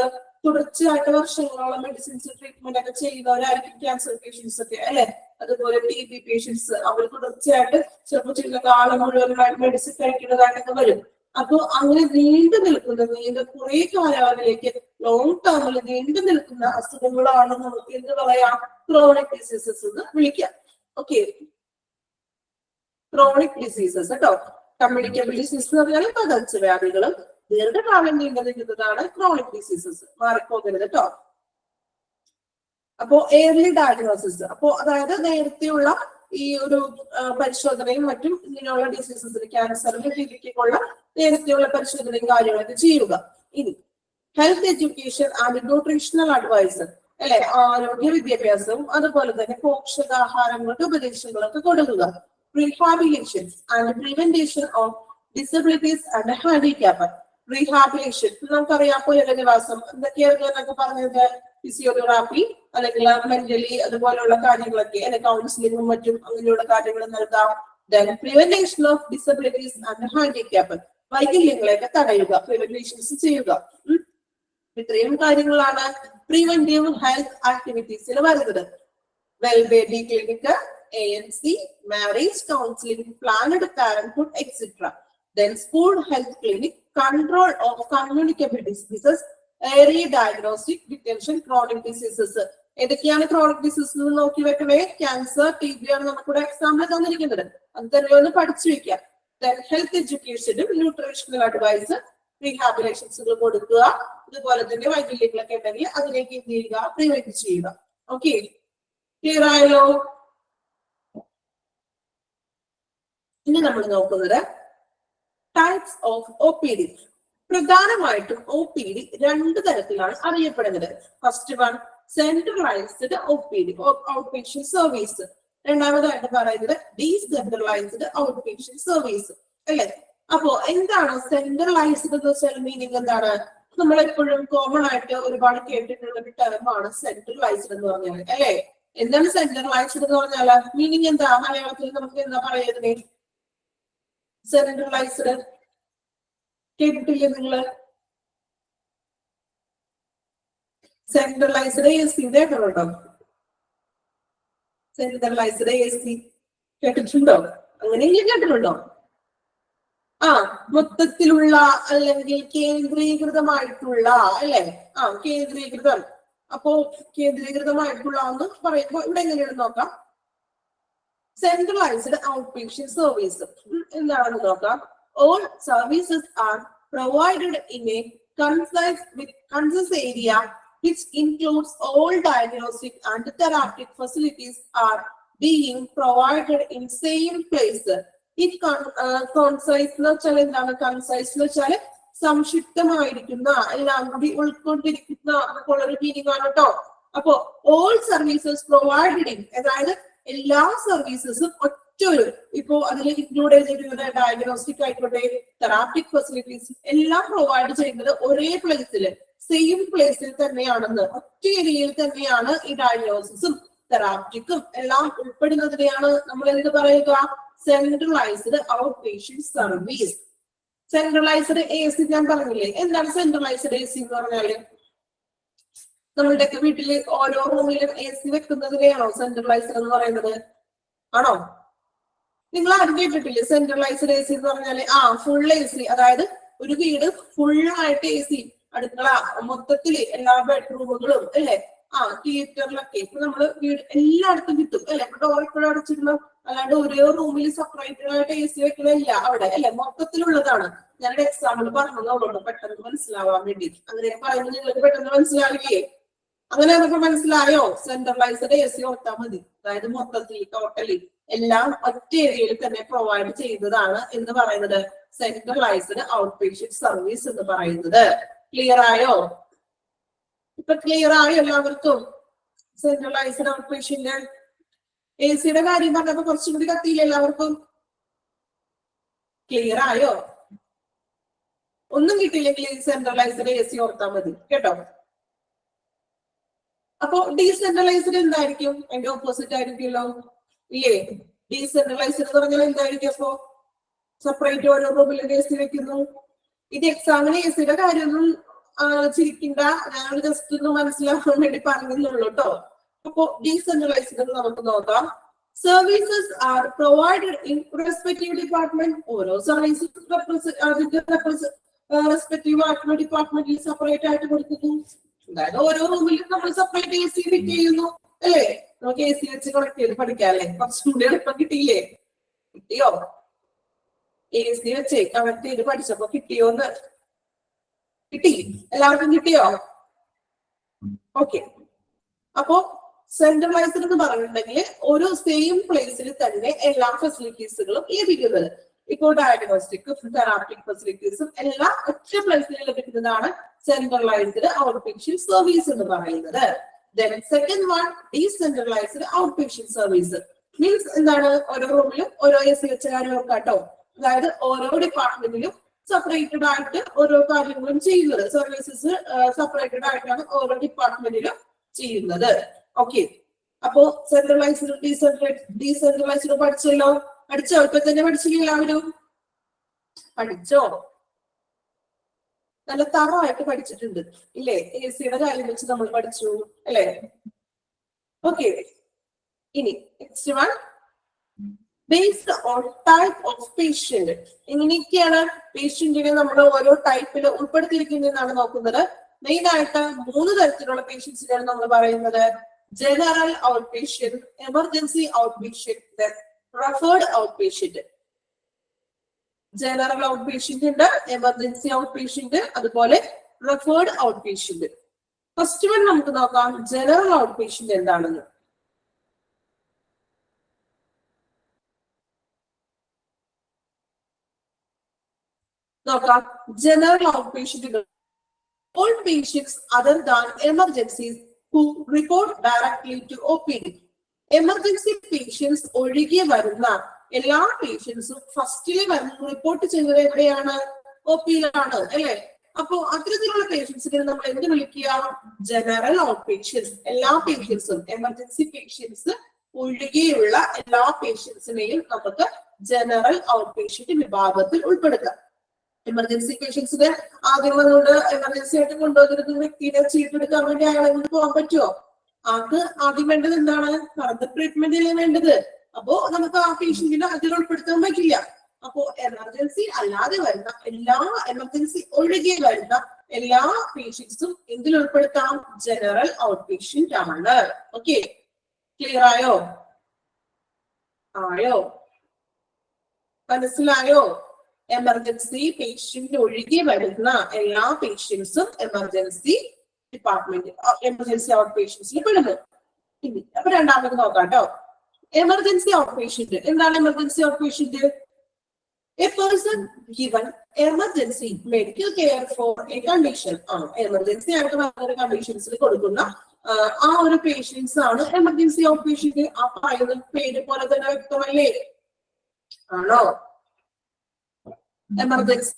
തുടർച്ചയായിട്ട് വർഷങ്ങളോളം മെഡിസിൻസ് ട്രീറ്റ്മെന്റ് ഒക്കെ ചെയ്യുന്നവരായിരിക്കും ക്യാൻസർ പേഷ്യൻസ് ഒക്കെ അല്ലെ. അതുപോലെ TB പേഷ്യൻസ്, അവർ തുടർച്ചയായിട്ട് ചിലപ്പോൾ ചില കാലം മുഴുവൻ മെഡിസിൻ കഴിക്കുന്നതായിട്ടൊക്കെ വരും. അപ്പൊ അങ്ങനെ നീണ്ടു നിൽക്കുന്ന കുറെ കാലയളവിലേക്ക് ലോങ് ടേമിൽ നീണ്ടു നിൽക്കുന്ന അസുഖങ്ങളാണ് നമുക്ക് എന്ത് പറയാം? ക്രോണിക് ഡിസീസസ് എന്ന് വിളിക്കാം. ഓക്കെ. ക്രോണിക് ഡിസീസസ് കേട്ടോ. കമ്മ്യൂണിക്കബിൾ ഡിസീസ് എന്ന് പറഞ്ഞാൽ പകർച്ചവ്യാധികളും ദീർഘകാലം നീണ്ടു നിൽക്കുന്നതാണ് ക്രോണിക് ഡിസീസസ്. മാറിപ്പോകരുത് കേട്ടോ. അപ്പോ ഏർലി ഡയഗ്നോസിസ്, അപ്പോ അതായത് നേരത്തെയുള്ള ഈ ഒരു പരിശോധനയും മറ്റും ഇങ്ങനെയുള്ള ഡിസീസസിന്, ക്യാൻസറിന്, TBക്കുള്ള നേരത്തെയുള്ള പരിശോധനയും കാര്യങ്ങളൊക്കെ ചെയ്യുക. ഇനി health education and nutritional advice അല്ലെ, ആരോഗ്യ വിദ്യാഭ്യാസവും അതുപോലെ തന്നെ പോഷകാഹാരങ്ങളുടെ ഉപദേശങ്ങളൊക്കെ കൊടുക്കുക. Rehabilitation and prevention of disabilities and handicap, rehabilitation നമുക്കറിയാം പുനരധിവാസം എന്തൊക്കെയായിരുന്നു എന്നൊക്കെ പറഞ്ഞത് ഫിസിയോതെറാപ്പി അല്ലെങ്കിൽ മെന്റലി അതുപോലെയുള്ള കാര്യങ്ങളൊക്കെ അല്ലെങ്കിൽ കൗൺസിലിങ്ങും മറ്റും അങ്ങനെയുള്ള കാര്യങ്ങൾ നൽകാം. പ്രിവെന്റേഷൻ ഓഫ് ഡിസബിലിറ്റീസ് ആൻഡ് ഹാൻഡിക്യാപ്പ് വൈകല്യങ്ങളെയൊക്കെ തടയുക, പ്രിവെന്റേഷൻസ് ചെയ്യുക. ഇത്രയും കാര്യങ്ങളാണ് പ്രിവെന്റീവ് ഹെൽത്ത് ആക്ടിവിറ്റീസിൽ വരുന്നത്. Wellbeing clinic, ANC, marriage counselling, planned parenthood etcetera. Then school health clinic, control of communicable diseases, early diagnostic detection, chronic diseases. ഏതൊക്കെയാണ് ക്രോണിക് ഡിസീസ് നോക്കി വെക്കണേ? ക്യാൻസർ, TB ആണ് നമുക്കിവിടെ എക്സാമ്പിൾ തന്നിരിക്കുന്നത്. അത് തന്നെ ഒന്ന് പഠിച്ചു വെക്കാം. Then health education, nutritional advice, റീഹാബിലേഷൻസുകൾ കൊടുക്കുക. ഇതുപോലെ തന്നെ വൈകല്യങ്ങളൊക്കെ ഉണ്ടെങ്കിൽ അതിലേക്ക് എന്ത് ചെയ്യുക? പ്രിവെന്റ് ചെയ്യുക. ഓക്കെ, ക്ലിയർ ആയല്ലോ? ഇനി നമ്മൾ നോക്കുന്നത് ടൈപ്സ് ഓഫ് OPD. പ്രധാനമായിട്ടും OPD രണ്ട് തരത്തിലാണ് അറിയപ്പെടുന്നത്. First one centralised OPD, out patient service. രണ്ടാമതായിട്ട് പറയുന്നത് ഡീസെൻട്രലൈസ്ഡ് ഔട്ട് പേഷ്യന്റ് സർവീസ് അല്ലെ. അപ്പോ എന്താണ് സെൻട്രലൈസ്ഡ് എന്ന് വെച്ചാൽ മീനിങ് എന്താണ്? നമ്മൾ എപ്പോഴും കോമൺ ആയിട്ട് ഒരുപാട് കേട്ടിട്ടുള്ള ഒരു ടേമാണ് സെൻട്രലൈസ്ഡ് എന്ന് പറഞ്ഞാൽ അല്ലെ. എന്താണ് സെൻട്രലൈസ്ഡ് എന്ന് പറഞ്ഞാൽ? മീനിങ് എന്താ? മലയാളത്തിൽ നമുക്ക് എന്താ പറയുന്നത്? സെൻട്രലൈസ്ഡ് കേട്ടിട്ടില്ലേ നിങ്ങള്? സെൻട്രലൈസ്ഡ് AC കേട്ടിട്ടുണ്ടോ? സെൻട്രലൈസ്ഡ് AC കേട്ടിട്ടുണ്ടോ? അങ്ങനെയെങ്കിലും കേട്ടിട്ടുണ്ടോ? മൊത്തത്തിലുള്ള അല്ലെങ്കിൽ കേന്ദ്രീകൃതമായിട്ടുള്ള അല്ലെ. കേന്ദ്രീകൃതം. അപ്പോ കേന്ദ്രീകൃതമായിട്ടുള്ള എന്ന് പറയുമ്പോ ഇവിടെ എങ്ങനെയാണ് നോക്കാം. സെൻട്രലൈസ്ഡ് ഔട്ട് പേഷ്യന്റ് സർവീസ് എന്താണെന്ന് നോക്കാം. All services are provided in a concise area which includes all diagnostic and therapeutic facilities are being provided in same place. It concise എന്ന് വെച്ചാൽ എന്താണ്? കൺസൈസ് എന്ന് വെച്ചാൽ സംക്ഷിപ്തമായിരിക്കുന്ന, എല്ലാം കൂടി ഉൾക്കൊണ്ടിരിക്കുന്ന ഒരു മീനിങ് ആണ് കേട്ടോ. അപ്പോ all services provided in, അതായത് എല്ലാ സർവീസസും ഒറ്റൊരു, ഇപ്പോ അതിൽ ഇൻക്ലൂഡ് ചെയ്തിരിക്കുന്നത് ഡയഗ്നോസ്റ്റിക് ആയിക്കോട്ടെ, തെറാപ്പിക് ഫെസിലിറ്റീസ് എല്ലാം പ്രൊവൈഡ് ചെയ്യുന്നത് ഒരേ പ്ലേസിൽ, സെയിം പ്ലേസിൽ തന്നെയാണെന്ന്, ഒറ്റ ഏരിയയിൽ തന്നെയാണ് ഈ ഡയഗ്നോസിസും തെറാപ്പിക്കും എല്ലാം ഉൾപ്പെടുന്നതിനെയാണ് നമ്മൾ എന്ത് പറയുക? Centralised out patient service. Centralised AC ഞാൻ പറഞ്ഞില്ലേ. എന്താണ് സെൻട്രലൈസ്ഡ് AC എന്ന് പറഞ്ഞാല്? നമ്മളുടെ വീട്ടില് ഓരോ റൂമിലും AC വെക്കുന്നതിനെയാണോ സെൻട്രലൈസ്ഡ് എന്ന് പറയുന്നത്? ആണോ? നിങ്ങൾ ആരും കേട്ടിട്ടില്ലേ സെൻട്രലൈസ്ഡ് AC എന്ന് പറഞ്ഞാല്? ഫുൾ AC, അതായത് ഒരു വീട് ഫുള്ളായിട്ട് AC, അടുക്കള മൊത്തത്തില് എല്ലാ ബെഡ്റൂമുകളും അല്ലെ, തിയേറ്ററിലൊക്കെ ഇപ്പൊ നമ്മള് വീട് എല്ലായിടത്തും കിട്ടും അല്ലെ. ഡോർ എപ്പോഴും അടച്ചിരുന്നു, അല്ലാണ്ട് ഓരോ റൂമിൽ സെപ്പറേറ്റഡ് ആയിട്ട് AC വെക്കണില്ല അവിടെ അല്ലെ. മൊത്തത്തിലുള്ളതാണ്. ഞാനൊരു എക്സാമ്പിൾ പറഞ്ഞതോളൂ പെട്ടെന്ന് മനസ്സിലാവാൻ വേണ്ടി. അങ്ങനെ പറയുന്നത് നിങ്ങൾക്ക് പെട്ടെന്ന് മനസ്സിലാവില്ലേ? അങ്ങനെ അതൊക്കെ മനസ്സിലായോ? സെൻട്രലൈസ്ഡ് AC ഓർത്താൽ മതി. അതായത് മൊത്തത്തിൽ ടോട്ടലി എല്ലാം ഒറ്റ ഏരിയയിൽ തന്നെ പ്രൊവൈഡ് ചെയ്യുന്നതാണ് എന്ന് പറയുന്നത് സെൻട്രലൈസ്ഡ് ഔട്ട് പേഷ്യന്റ് സർവീസ് എന്ന് പറയുന്നത്. ക്ലിയർ ആയോ? ഇപ്പൊ ക്ലിയർ ആയോ എല്ലാവർക്കും? സെൻട്രലൈസ്ഡ് ഔട്ട് പേഷ്യന്റ് ACയുടെ കാര്യം പറഞ്ഞപ്പോ കുറച്ചും കൂടി കത്തിയില്ല എല്ലാവർക്കും? ക്ലിയർ ആയോ? ഒന്നും കിട്ടിയില്ലെങ്കിൽ സെൻട്രലൈസ്ഡ് AC ഓർത്താൽ മതി കേട്ടോ. അപ്പൊ ഡീസെൻട്രലൈസ്ഡ് എന്തായിരിക്കും? അതിന്റെ ഓപ്പോസിറ്റ് ആയിരിക്കുമല്ലോ ഇല്ലേ? ഡീസെൻട്രലൈസ്ഡ് എന്ന് പറഞ്ഞാൽ എന്തായിരിക്കും? അപ്പോ സെപ്പറേറ്റ് ഓരോ റൂമിലും AC വെക്കുന്നു. ഇത് എക്സാമിന് ACയുടെ കാര്യമൊന്നും ചിരിക്കണ്ട, ഞാൻ ജസ്റ്റ് ഒന്ന് മനസ്സിലാക്കാൻ വേണ്ടി പറഞ്ഞുള്ളൂ കേട്ടോ. അപ്പോ ഡീസെൻട്രലൈസ്ഡ് നമുക്ക് നോക്കാം. Services are provided in respective department. ഓരോ സർവീസസ് റെസ്പെക്റ്റീവ് ആയിട്ടുള്ള ഡിപ്പാർട്ട്മെന്റിൽ സെപ്പറേറ്റ് ആയിട്ട് കൊടുക്കുന്നു. അതായത് ഓരോ റൂമിലും നമ്മൾ സെപ്പറേറ്റ് AC ഫിറ്റ് ചെയ്യുന്നു അല്ലേ. നമുക്ക് AC വെച്ച് കണക്ട് ചെയ്ത് പഠിക്കാല്ലേ? കുറച്ചും കൂടി എളുപ്പം കിട്ടിയില്ലേ? കിട്ടിയോ? AC വെച്ച് കണക്ട് ചെയ്ത് പഠിച്ചപ്പോ കിട്ടിയോന്ന്? കിട്ടി? എല്ലാവർക്കും കിട്ടിയോ? ഓക്കെ. അപ്പോ സെൻട്രലൈസ്ഡ് എന്ന് പറഞ്ഞിട്ടുണ്ടെങ്കിൽ ഒരു സെയിം പ്ലേസിൽ തന്നെ എല്ലാ ഫെസിലിറ്റീസുകളും ലഭിക്കുന്നത്. ഇപ്പോ ഡയഗ്നോസ്റ്റിക്, തെറാപ്പിക് ഫെസിലിറ്റീസും എല്ലാം ഒറ്റ പ്ലേസിൽ ലഭിക്കുന്നതാണ് സെൻട്രലൈസ്ഡ് ഔട്ട് പേഷ്യന്റ് സർവീസ് എന്ന് പറയുന്നത്. Then second one, decentralized outpatient service. Means എന്താണ്? ഓരോ റൂമിലും ഓരോ AC വെച്ച കാര്യം കേട്ടോ. അതായത് ഓരോ ഡിപ്പാർട്ട്മെന്റിലും സെപ്പറേറ്റഡ് ആയിട്ട് ഓരോ കാര്യങ്ങളും ചെയ്യുന്നത്. സർവീസസ് സെപ്പറേറ്റഡ് ആയിട്ടാണ് ഓരോ ഡിപ്പാർട്ട്മെന്റിലും ചെയ്യുന്നത്. ഓക്കെ, അപ്പോ സെൻട്രലൈസ്ഡ് ഡീസെൻട്രലൈസ്ഡ് പഠിച്ചല്ലോ. പഠിച്ചോ? ഇപ്പൊ തന്നെ പഠിച്ചില്ല എല്ലാവരും? പഠിച്ചോ? നല്ല തറവായിട്ട് പഠിച്ചിട്ടുണ്ട് ഇല്ലേ? AC-യുടെ കാര്യം വെച്ച് നമ്മൾ പഠിച്ചു അല്ലേ? ഓക്കെ, ഇനി next one, based on type of patient. എങ്ങനെയൊക്കെയാണ് പേഷ്യന്റിനെ നമ്മൾ ഓരോ ടൈപ്പിൽ ഉൾപ്പെടുത്തിയിരിക്കുന്നതെന്നാണ് നോക്കുന്നത്. മെയിൻ ആയിട്ട് 3 തരത്തിലുള്ള പേഷ്യൻസിനാണ് നമ്മൾ പറയുന്നത്. General outpatient, emergency outpatient, referred outpatient. General outpatient ഉണ്ട്, എമർജൻസി ഔട്ട് പേഷ്യന്റ്, അതുപോലെ referred outpatient. First one നമുക്ക് നോക്കാം, ജനറൽ ഔട്ട് പേഷ്യന്റ് എന്താണെന്ന്. നോക്കാം, ജനറൽ ഔട്ട് പേഷ്യന്റുകൾ all patients other than emergencies who report directly to OPD. Emergency patients ഒഴികെ വരുന്ന എല്ലാ പേഷ്യൻസും ഫസ്റ്റിലെ റിപ്പോർട്ട് ചെയ്യുന്നത് എവിടെയാണ്? OP-യിലാണ് അല്ലെ? അപ്പോ അത്തരത്തിലുള്ള പേഷ്യൻസിനെ നമ്മൾ എന്ത് വിളിക്കുക? General out patients. എല്ലാ പേഷ്യൻസും, എമർജൻസി പേഷ്യൻസ് ഒഴികെയുള്ള എല്ലാ പേഷ്യൻസിനെയും നമുക്ക് ജനറൽ ഔട്ട് പേഷ്യന്റ് വിഭാഗത്തിൽ ഉൾപ്പെടുത്താം. എമർജൻസി പേഷ്യൻസിന് ആദ്യം വന്നുകൊണ്ട് എമർജൻസി ആയിട്ട് കൊണ്ടുവന്നിരുന്ന വ്യക്തിയുടെ ചീട്ടെടുക്കാൻ വേണ്ടി അയാളെ കൊണ്ട് പോകാൻ പറ്റുമോ? അത് ആദ്യം വേണ്ടത് എന്താണ്? ഫർദർ ട്രീറ്റ്മെന്റ് അല്ലേ വേണ്ടത്. അപ്പോ നമുക്ക് ആ പേഷ്യന്റിനെ അതിൽ ഉൾപ്പെടുത്താൻ പറ്റില്ല. അപ്പോ എമർജൻസി അല്ലാതെ വരുന്ന എല്ലാ, എമർജൻസി ഒഴികെ വരുന്ന എല്ലാ പേഷ്യൻസും എന്തിൽ ഉൾപ്പെടുത്താം? ജനറൽ ഔട്ട് പേഷ്യന്റ് ആണ്. ഓക്കെ, ക്ലിയർ ആയോ? മനസ്സിലായോ? എമർജൻസി പേഷ്യന്റ് ഒഴികെ വരുന്ന എല്ലാ പേഷ്യൻസും എമർജൻസി ഡിപ്പാർട്ട്മെന്റ്, എമർജൻസി ഔട്ട് പേഷ്യൻസിൽ പെടുന്നു. അപ്പൊ രണ്ടാമത് നോക്കാം കേട്ടോ. എമർജൻസി ഔട്ട് പേഷ്യന്റ് എന്താണ്? Emergency out patient A person given emergency medical care for A condition. Emergency ആയിട്ട് വരുന്ന കണ്ടീഷൻസിൽ കൊടുക്കുന്ന ആ ഒരു പേഷ്യൻസ് ആണ് എമർജൻസി ഔട്ട് പേഷ്യന്റ്. ആ പറയുന്ന പേര് പോലെ തന്നെ വ്യക്തമല്ലേ? ആണോ? എമർജൻസി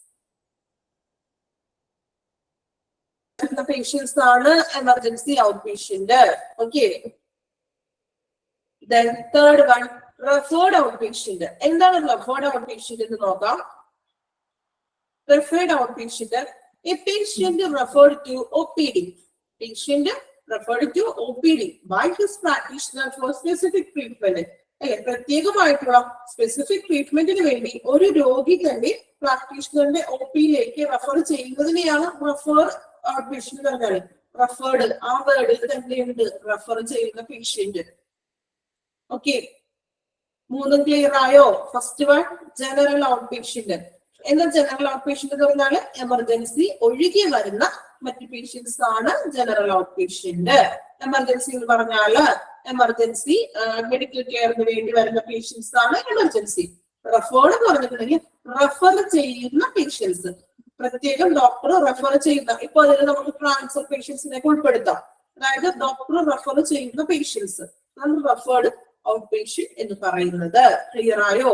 പേഷ്യൻസ് ആണ് emergency out patient. Okay, then third one, referred out patient. എന്താണ് referred out patient എന്ന് നോക്കാം. referred out patient, a patient referred to OPD. patient referred to OPD by his practitioner for specific treatment. പ്രത്യേകമായിട്ടുള്ള specific ട്രീറ്റ്മെന്റിന് വേണ്ടി ഒരു രോഗി തന്നെ പ്രാക്ടീഷണറിന്റെ OP-യിലേക്ക് refer ചെയ്യുന്നതിനെയാണ് refer out patient പറഞ്ഞാൽ. Referred ആ വേർഡിൽ തന്നെയുണ്ട്, റെഫർ ചെയ്യുന്ന പേഷ്യന്റ്. ഓക്കെ, 3 ക്ലിയർ ആയോ? First one general out patient. എന്താ ജനറൽ ഔട്ട് പേഷ്യന്റ് എന്ന് പറഞ്ഞാൽ? എമർജൻസി ഒഴികെ വരുന്ന മറ്റു പേഷ്യൻസ് ആണ് ജനറൽ ഔട്ട് പേഷ്യന്റ്. എമർജൻസി എന്ന് പറഞ്ഞാൽ എമർജൻസി മെഡിക്കൽ കെയറിന് വേണ്ടി വരുന്ന പേഷ്യൻസ് ആണ് എമർജൻസി. റെഫേർഡ് എന്ന് പറഞ്ഞിട്ടുണ്ടെങ്കിൽ റെഫർ ചെയ്യുന്ന പേഷ്യൻസ്, പ്രത്യേകം ഡോക്ടർ റെഫർ ചെയ്യുന്ന. ഇപ്പൊ അതിൽ നമുക്ക് ട്രാൻസ്ഫർ പേഷ്യൻസിനെ ഉൾപ്പെടുത്താം. അതായത് ഡോക്ടർ റെഫർ ചെയ്യുന്ന പേഷ്യൻസ് ആണ് റെഫേർഡ് ഔട്ട് പേഷ്യന്റ് എന്ന് പറയുന്നത്. ക്ലിയർ ആയോ?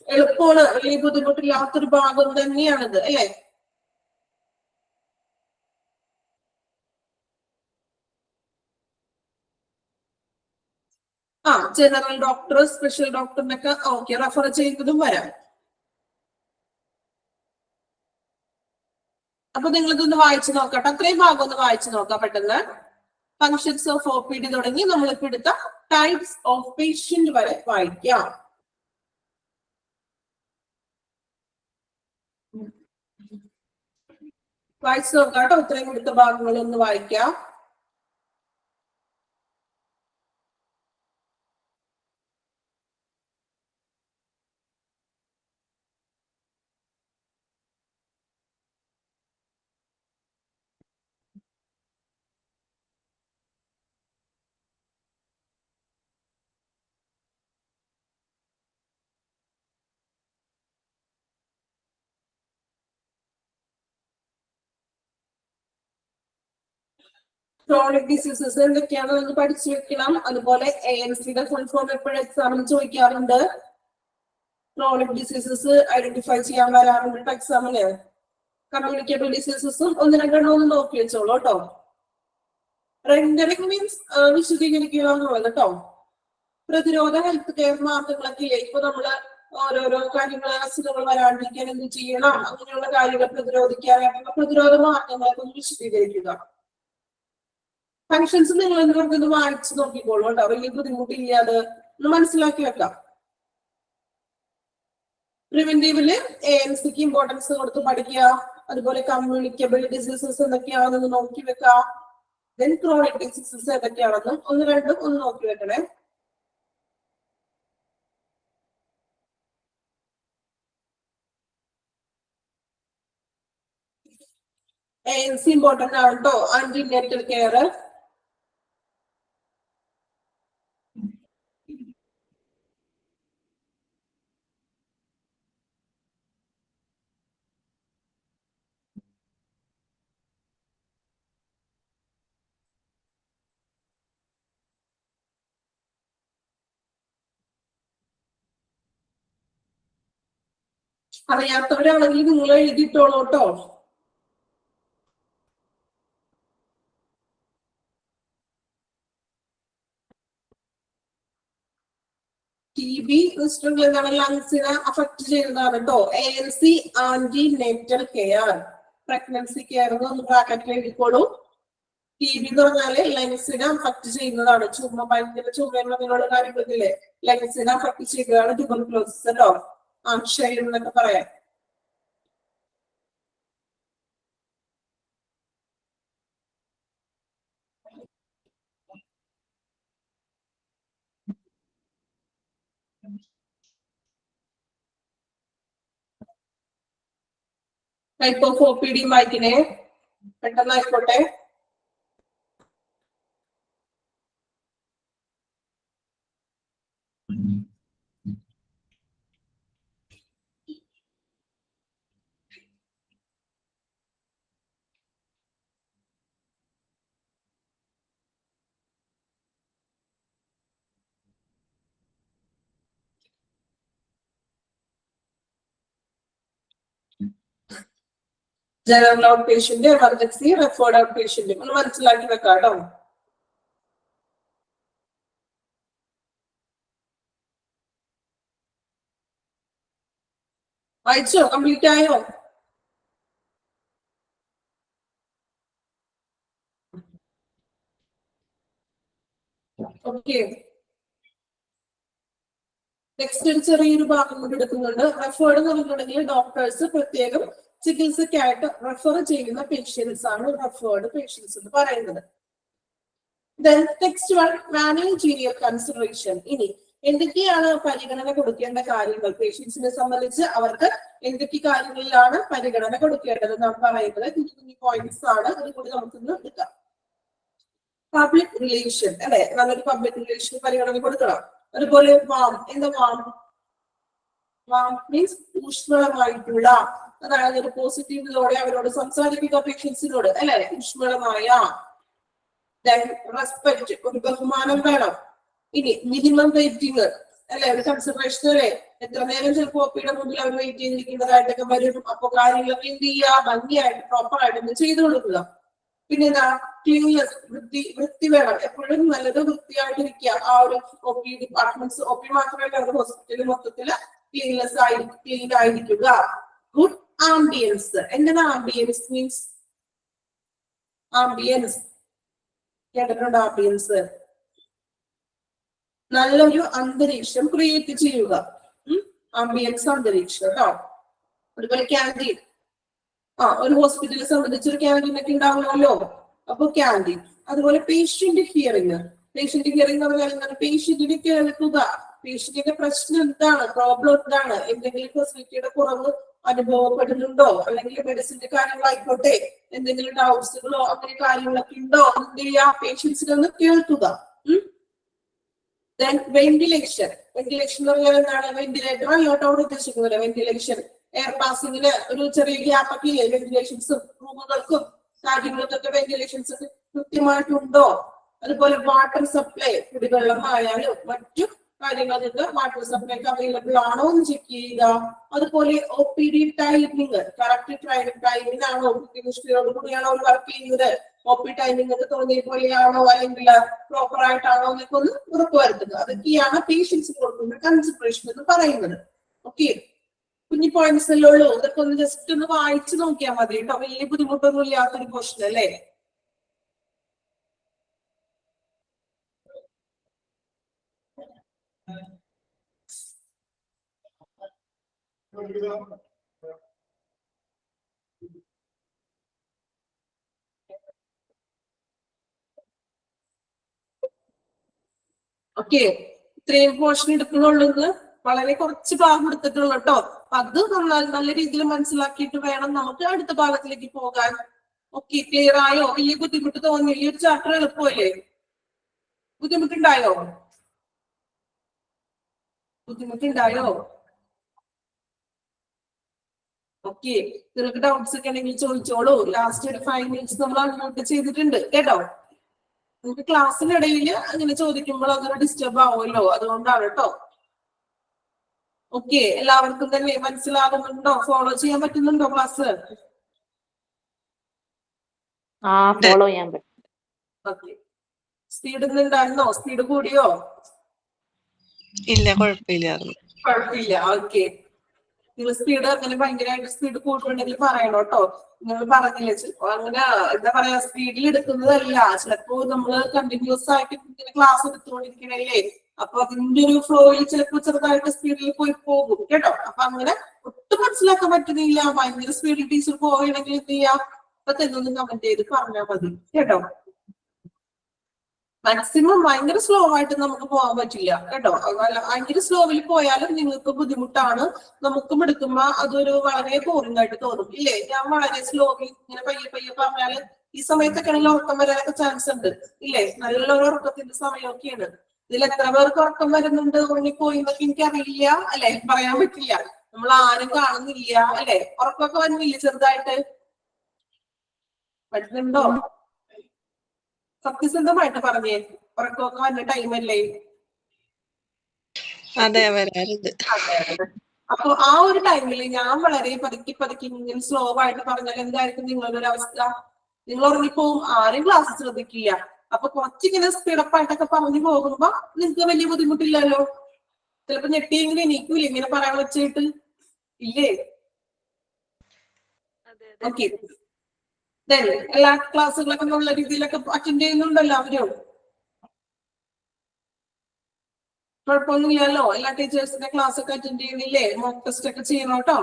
എളുപ്പമാണ്, വലിയ ബുദ്ധിമുട്ടില്ലാത്തൊരു ഭാഗം തന്നെയാണിത് അല്ലെ? ജനറൽ ഡോക്ടർ, സ്പെഷ്യൽ ഡോക്ടറിനൊക്കെ ഓക്കെ റെഫർ ചെയ്യുന്നതും വരാം. അപ്പൊ നിങ്ങൾ ഇതൊന്ന് വായിച്ചു നോക്കട്ടെ. അത്രയും ഭാഗം ഒന്ന് വായിച്ചു നോക്കാം പെട്ടെന്ന്. ഫങ്ഷൻസ് ഓഫ് OPD തുടങ്ങി നമ്മളിപ്പോ എടുത്ത ടൈപ്സ് ഓഫ് പേഷ്യന്റ് വരെ വായിക്കാം. വായിച്ചു നോക്കാം കേട്ടോ. ഇത്രയും എടുത്ത ഭാഗങ്ങളൊന്ന് വായിക്കാം. ക്രോണിക് ഡിസീസസ് എന്തൊക്കെയാണെന്ന് പഠിച്ചു വെക്കണം. അതുപോലെ ANC-യുടെ ഫുൾ ഫോം എപ്പോഴും എക്സാമിന് ചോദിക്കാറുണ്ട്. ക്രോണിക് ഡിസീസസ് ഐഡന്റിഫൈ ചെയ്യാൻ വരാറുണ്ട് എക്സാമിന്. കമ്മ്യൂണിക്കേബിൾ ഡിസീസസും ഒന്ന് രണ്ടെണ്ണം ഒന്ന് നോക്കി വെച്ചോളൂ കേട്ടോ. റെൻഡറിങ് മീൻസ് വിശദീകരിക്കുക എന്നുള്ളത് കേട്ടോ. പ്രതിരോധ ഹെൽത്ത് കെയർ മാർഗങ്ങളൊക്കെ ഇല്ലേ, ഇപ്പൊ നമ്മള് ഓരോരോ കാര്യങ്ങൾ അസുഖങ്ങൾ വരാണ്ടിരിക്കാൻ എന്ത് ചെയ്യണം, അങ്ങനെയുള്ള കാര്യങ്ങൾ പ്രതിരോധിക്കാനായിട്ടുള്ള പ്രതിരോധ മാർഗങ്ങളൊക്കെ ഒന്ന് വിശദീകരിക്കുക. ഫങ്ഷൻസ് നിങ്ങൾ എന്തുകൊണ്ടൊന്ന് വായിച്ചു നോക്കിക്കോളൂ കേട്ടോ, വലിയ ബുദ്ധിമുട്ടില്ലാതെ ഒന്ന് മനസ്സിലാക്കി വെക്കാം. പ്രിവെന്റീവില് ANC ഇമ്പോർട്ടൻസ് കൊടുത്ത് പഠിക്കുക. അതുപോലെ കമ്മ്യൂണിക്കബിൾ ഡിസീസസ് എന്തൊക്കെയാണെന്ന് നോക്കി വെക്കാം. ദെൻ ക്രോണിക് ഡിസീസസ് ഏതൊക്കെയാണെന്നും ഒന്ന് രണ്ടും ഒന്ന് നോക്കി വെക്കണേ. ANC ഇമ്പോർട്ടന്റ് ആണ് കേട്ടോ. ആന്റിനേറ്റൽ കെയർ, അറിയാത്തവരാണെങ്കിൽ നിങ്ങൾ എഴുതിയിട്ടോളൂ കേട്ടോ. TB എന്താണ്, ലങ്സിനെ അഫക്ട് ചെയ്യുന്നതാണ് കേട്ടോ. ANC antenatal care, pregnancy care എന്ന് ബ്രാക്കറ്റിൽ എഴുതിക്കോളൂ. TB എന്ന് പറഞ്ഞാല് ലങ്സിനെ അഫക്ട് ചെയ്യുന്നതാണ്. ചുമ, ഭയങ്കര ചുമയുള്ള കാര്യങ്ങളില്ലേ, ലങ്സിനെ അഫക്ട് ചെയ്യുന്നതാണ് ട്യൂബർക്ലോസിസ് കേട്ടോ. ക്ഷയം എന്നൊക്കെ പറയാം. ടൈപ്പ് ഓഫ് OPD വായിക്കണേ, പെട്ടെന്നായിക്കോട്ടെ. General outpatient, emergency, referred outpatient ഒന്ന് മനസ്സിലാക്കി വെക്കാം കേട്ടോ. വായിച്ചോ? കംപ്ലീറ്റ് ആയോ? ഓക്കെ, നെക്സ്റ്റ് ഒരു ചെറിയൊരു ഭാഗം കൊണ്ട് എടുക്കുന്നുണ്ട്. റെഫേർഡ് എന്ന് പറഞ്ഞിട്ടുണ്ടെങ്കിൽ ഡോക്ടേഴ്സ് പ്രത്യേകം ചികിത്സയ്ക്കായിട്ട് റെഫർ ചെയ്യുന്ന പേഷ്യൻസ് ആണ് റെഫേർഡ് പേഷ്യൻസ് എന്ന് പറയുന്നത്. Next one, managerial consideration. ഇനി എന്തൊക്കെയാണ് പരിഗണന കൊടുക്കേണ്ട കാര്യങ്ങൾ പേഷ്യൻസിനെ സംബന്ധിച്ച്, അവർക്ക് എന്തൊക്കെ കാര്യങ്ങളിലാണ് പരിഗണന കൊടുക്കേണ്ടത് നാം പറയുന്നത് കുഞ്ഞു പോയിന്റ്സ് ആണ്. അതുകൂടി നമുക്കൊന്ന് എടുക്കാം. പബ്ലിക് റിലേഷൻ അല്ലെ, നല്ലൊരു പബ്ലിക് റിലേഷൻ പരിഗണന കൊടുക്കണം. അതുപോലെ വാം, എന്താ വാം? വാം മീൻസ് ഊഷ്മളമായിട്ടുള്ള, അതായത് ഒരു പോസിറ്റീവിലൂടെ അവരോട് സംസാരിക്കുക പേഷ്യൻസിനോട് അല്ലെ, ഊഷ്മളമായ. റെസ്പെക്ട്, ഒരു ബഹുമാനം വേണം. ഇനി മിനിമം വെയിറ്റിംഗ് അല്ലെ, ഒരു കൺസിഡറേഷൻ അല്ലെ, എത്ര നേരം ചിലപ്പോൾ OPയുടെ മുമ്പിൽ അവർ വെയിറ്റ് ചെയ്തിരിക്കുന്നതായിട്ടൊക്കെ വരും. അപ്പൊ കാര്യങ്ങളൊക്കെ എന്ത് ചെയ്യുക, ഭംഗിയായിട്ട് പ്രോപ്പർ ആയിട്ട് ചെയ്തു കൊടുക്കുക. പിന്നെന്താ, ക്ലീൻനെസ്, വൃത്തി വേണം. എപ്പോഴും നല്ലത് വൃത്തിയായിട്ടിരിക്കുക. ആ ഒരു OP ഡിപ്പാർട്ട്മെന്റ്സ്, OP മാത്രമല്ല ഒരു ഹോസ്പിറ്റലിൽ മൊത്തത്തില് ക്ലീൻ ആയിരിക്കുക. Good ambience. എന്താണ് ആംബിയൻസ് മീൻസ്? ആംബിയൻസ് കേട്ടിട്ടുണ്ട്? ആംബിയൻസ് നല്ലൊരു അന്തരീക്ഷം ക്രിയേറ്റ് ചെയ്യുക. ആംബിയൻസ് അന്തരീക്ഷം കേട്ടോ. അതുപോലെ ക്യാൻറ്റീൻ, ഒരു ഹോസ്പിറ്റലിനെ സംബന്ധിച്ച് ഒരു ക്യാൻറ്റീൻ ഒക്കെ ഉണ്ടാവുമല്ലോ, അപ്പൊ ക്യാൻറ്റീൻ. അതുപോലെ പേഷ്യന്റ് ഹിയറിംഗ്. പേഷ്യന്റ് ഹിയറിംഗ് എന്ന് പറഞ്ഞാൽ എന്താണ്? പേഷ്യന്റിനെ കേൾക്കുക. പേഷ്യന്റിന്റെ പ്രശ്നം എന്താണ്, പ്രോബ്ലം എന്താണ്, എന്തെങ്കിലും ഫെസിലിറ്റിയുടെ കുറവ് അനുഭവപ്പെടുന്നുണ്ടോ, അല്ലെങ്കിൽ മെഡിസിന്റെ കാര്യങ്ങളായിക്കോട്ടെ, എന്തെങ്കിലും ഡൗട്ട്സുകളോ അങ്ങനെ കാര്യങ്ങളൊക്കെ ഉണ്ടോ, എന്ത് ചെയ്യുക, പേഷ്യൻസിനെ ഒന്ന് കേൾക്കുക. വെന്റിലേഷൻ. വെന്റിലേഷൻ എന്ന് പറഞ്ഞാൽ എന്താണ്? വെന്റിലേറ്റർ അല്ലോട്ടോ അവിടെ ഉദ്ദേശിക്കുന്നത്. വെന്റിലേഷൻ എയർ പാസിങ്ങിന് ഒരു ചെറിയ ഗ്യാപ്പ് ഒക്കെ ഇല്ലേ വെന്റിലേഷൻസും റൂമുകൾക്കും കാര്യങ്ങൾക്കൊക്കെ വെന്റിലേഷൻസ് കൃത്യമായിട്ടുണ്ടോ? അതുപോലെ വാട്ടർ സപ്ലൈ, കുടിവെള്ളം ആയാലും മറ്റു കാര്യങ്ങൾക്ക് വാട്ടർ സപ്ലൈ അവൈലബിൾ ആണോ എന്ന് ചെക്ക് ചെയ്യുക. അതുപോലെ OPD ടൈമിങ് കറക്റ്റ് ടൈമിനാണോ കൃത്യനിഷ്ഠയോട് കൂടിയാണോ വർക്ക് ചെയ്യുന്നത്, OP ടൈമിംഗ് ഒക്കെ തോന്നിയ പോലെയാണോ അല്ലെങ്കിൽ പ്രോപ്പർ ആയിട്ടാണോ എന്നൊക്കെ ഒന്ന് ഉറപ്പുവരുത്തുക. അതൊക്കെയാണ് പേഷ്യൻസ് കൊടുക്കുന്ന കൺസിഡറേഷൻ എന്ന് പറയുന്നത്. ഓക്കെ, കുഞ്ഞു പോയിന്റ്സ് അല്ലേ ഉള്ളൂ. ഇതൊക്കെ ഒന്ന് ജസ്റ്റ് ഒന്ന് വായിച്ചു നോക്കിയാൽ മതി കേട്ടോ. വലിയ ബുദ്ധിമുട്ടൊന്നും ഇല്ലാത്തൊരു ക്വസ്റ്റൻ അല്ലേ. ഓക്കെ, ഇത്രയും പോർഷൻ എടുക്കുന്നുള്ളത് വളരെ കുറച്ച് ഭാഗം എടുത്തിട്ടുള്ളൂ കേട്ടോ. അത് നല്ല രീതിയിൽ മനസ്സിലാക്കിയിട്ട് വേണം നമുക്ക് അടുത്ത ഭാഗത്തിലേക്ക് പോകാൻ. ഓക്കെ, ക്ലിയർ ആയോ? വലിയ ബുദ്ധിമുട്ട് തോന്നി? ഈ ഒരു ചാപ്റ്റർ എളുപ്പമല്ലേ? ബുദ്ധിമുട്ടുണ്ടായോ? ഓക്കെ, നിങ്ങൾക്ക് ഡൗട്ട്സ് ഒക്കെ ഉണ്ടെങ്കിൽ ചോദിച്ചോളൂ. ലാസ്റ്റ് ഒരു 5 മിനിറ്റ്സ് നമ്മൾ അങ്ങോട്ട് ചെയ്തിട്ടുണ്ട് കേട്ടോ. നമുക്ക് ക്ലാസ്സിനിടയിൽ അങ്ങനെ ചോദിക്കുമ്പോൾ അതൊരു ഡിസ്റ്റർബ് ആവുമല്ലോ, അതുകൊണ്ടാണ് കേട്ടോ. ഓക്കെ, എല്ലാവർക്കും തന്നെ മനസ്സിലാകുന്നുണ്ടോ? ഫോളോ ചെയ്യാൻ പറ്റുന്നുണ്ടോ ക്ലാസ്? ഫോളോ ചെയ്യാൻ പറ്റും. ഓക്കെ, സ്പീഡ് ഉണ്ടായിരുന്നോ? സ്പീഡ് കൂടിയോ? ഇല്ല, കുഴപ്പമില്ല. ഓക്കെ, നിങ്ങൾ സ്പീഡ് അങ്ങനെ ഭയങ്കരമായിട്ട് സ്പീഡ് കൂട്ടുന്നുണ്ടെങ്കിൽ പറയണോ കേട്ടോ. നിങ്ങൾ പറഞ്ഞില്ലേ ചിലപ്പോ അങ്ങനെ എന്താ പറയാ സ്പീഡിൽ എടുക്കുന്നതല്ല, ചിലപ്പോ നമ്മള് കണ്ടിന്യൂസ് ആയിട്ട് ഇങ്ങനെ ക്ലാസ് എടുത്തുകൊണ്ടിരിക്കണല്ലേ, അപ്പൊ അതിന്റെ ഒരു ഫ്ലോയിൽ ചിലപ്പോ ചെറുതായിട്ട് സ്പീഡിൽ പോയി പോകും കേട്ടോ. അപ്പൊ അങ്ങനെ ഒട്ടും മനസ്സിലാക്കാൻ പറ്റുന്നില്ല, ഭയങ്കര സ്പീഡിൽ ടീച്ചർ പോവുകയാണെങ്കിൽ എന്ത് ചെയ്യാം, അപ്പൊ തന്നെ കമന്റ് ചെയ്ത് പറഞ്ഞാൽ മതി കേട്ടോ. മാക്സിമം ഭയങ്കര സ്ലോ ആയിട്ട് നമുക്ക് പോകാൻ പറ്റില്ല കേട്ടോ. ഭയങ്കര സ്ലോവിൽ പോയാലും നിങ്ങൾക്ക് ബുദ്ധിമുട്ടാണ്, നമുക്കും എടുക്കുമ്പോ അതൊരു വളരെ ബോറിംഗ് ആയിട്ട് തോന്നും ഇല്ലേ. ഞാൻ വളരെ സ്ലോവിൽ ഇങ്ങനെ പയ്യെ പറഞ്ഞാല് ഈ സമയത്തൊക്കെ ആണെങ്കിൽ ഉറക്കം വരാനൊക്കെ ചാൻസ് ഉണ്ട് ഇല്ലേ. നല്ലൊരു ഉറക്കത്തിന്റെ സമയമൊക്കെയാണ്. ഇതിൽ എത്ര പേർക്ക് ഉറക്കം വരുന്നുണ്ട്, ഉറങ്ങിപ്പോയി എന്നൊക്കെ എനിക്കറിയില്ല അല്ലെ, പറയാൻ പറ്റില്ല. നമ്മൾ ആരും കാണുന്നില്ല അല്ലെ. ഉറക്കമൊക്കെ വരുന്നില്ല ചെറുതായിട്ട്? പറ്റുന്നുണ്ടോ? സത്യസന്ധമായിട്ട് പറഞ്ഞേ, ഉറക്കമൊക്കെ വന്ന ടൈമല്ലേ? അതെ, വരാറുണ്ട്. അപ്പൊ ആ ഒരു ടൈമിൽ ഞാൻ വളരെ പതുക്കി ഇങ്ങനെ സ്ലോ ആയിട്ട് പറഞ്ഞാൽ എന്തായിരിക്കും നിങ്ങളുടെ ഒരു അവസ്ഥ? നിങ്ങൾ ഉറങ്ങിപ്പോവും, ആരും ക്ലാസ് ശ്രദ്ധിക്കില്ല. അപ്പൊ കുറച്ചിങ്ങനെ സ്പീഡപ്പായിട്ടൊക്കെ പറഞ്ഞു പോകുമ്പോ നിങ്ങൾക്ക് വലിയ ബുദ്ധിമുട്ടില്ലല്ലോ. ചിലപ്പോ ഞെട്ടിയെങ്കിലും എണീക്കൂല ഇങ്ങനെ പറയാൻ വെച്ചിട്ട് ഇല്ലേ. ഓക്കെ, എല്ലാ ക്ലാസ്സുകളൊക്കെ നല്ല രീതിയിലൊക്കെ അറ്റൻഡ് ചെയ്യുന്നുണ്ടല്ലോ അവരും? കുഴപ്പമൊന്നുമില്ലല്ലോ? എല്ലാ ടീച്ചേഴ്സിന്റെ ക്ലാസ് ഒക്കെ അറ്റൻഡ് ചെയ്യുന്നില്ലേ? മോക്ക് ടെസ്റ്റ് ഒക്കെ ചെയ്യണം കേട്ടോ.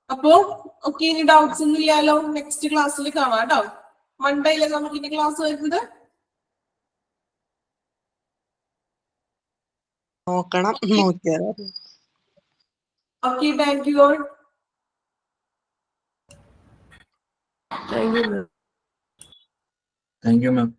അപ്പോ ഓക്കെ, ഇനി ഡൗട്ട്സ് ഒന്നും ഇല്ലല്ലോ. നെക്സ്റ്റ് ക്ലാസ്സിൽ കാണാം കേട്ടോ. മൺഡേയിലെ നമുക്ക് ഇനി ക്ലാസ് വരുന്നത്. നോക്കണം, നോക്കിയാലോ. Okay, thank you all. Thank you, ma'am.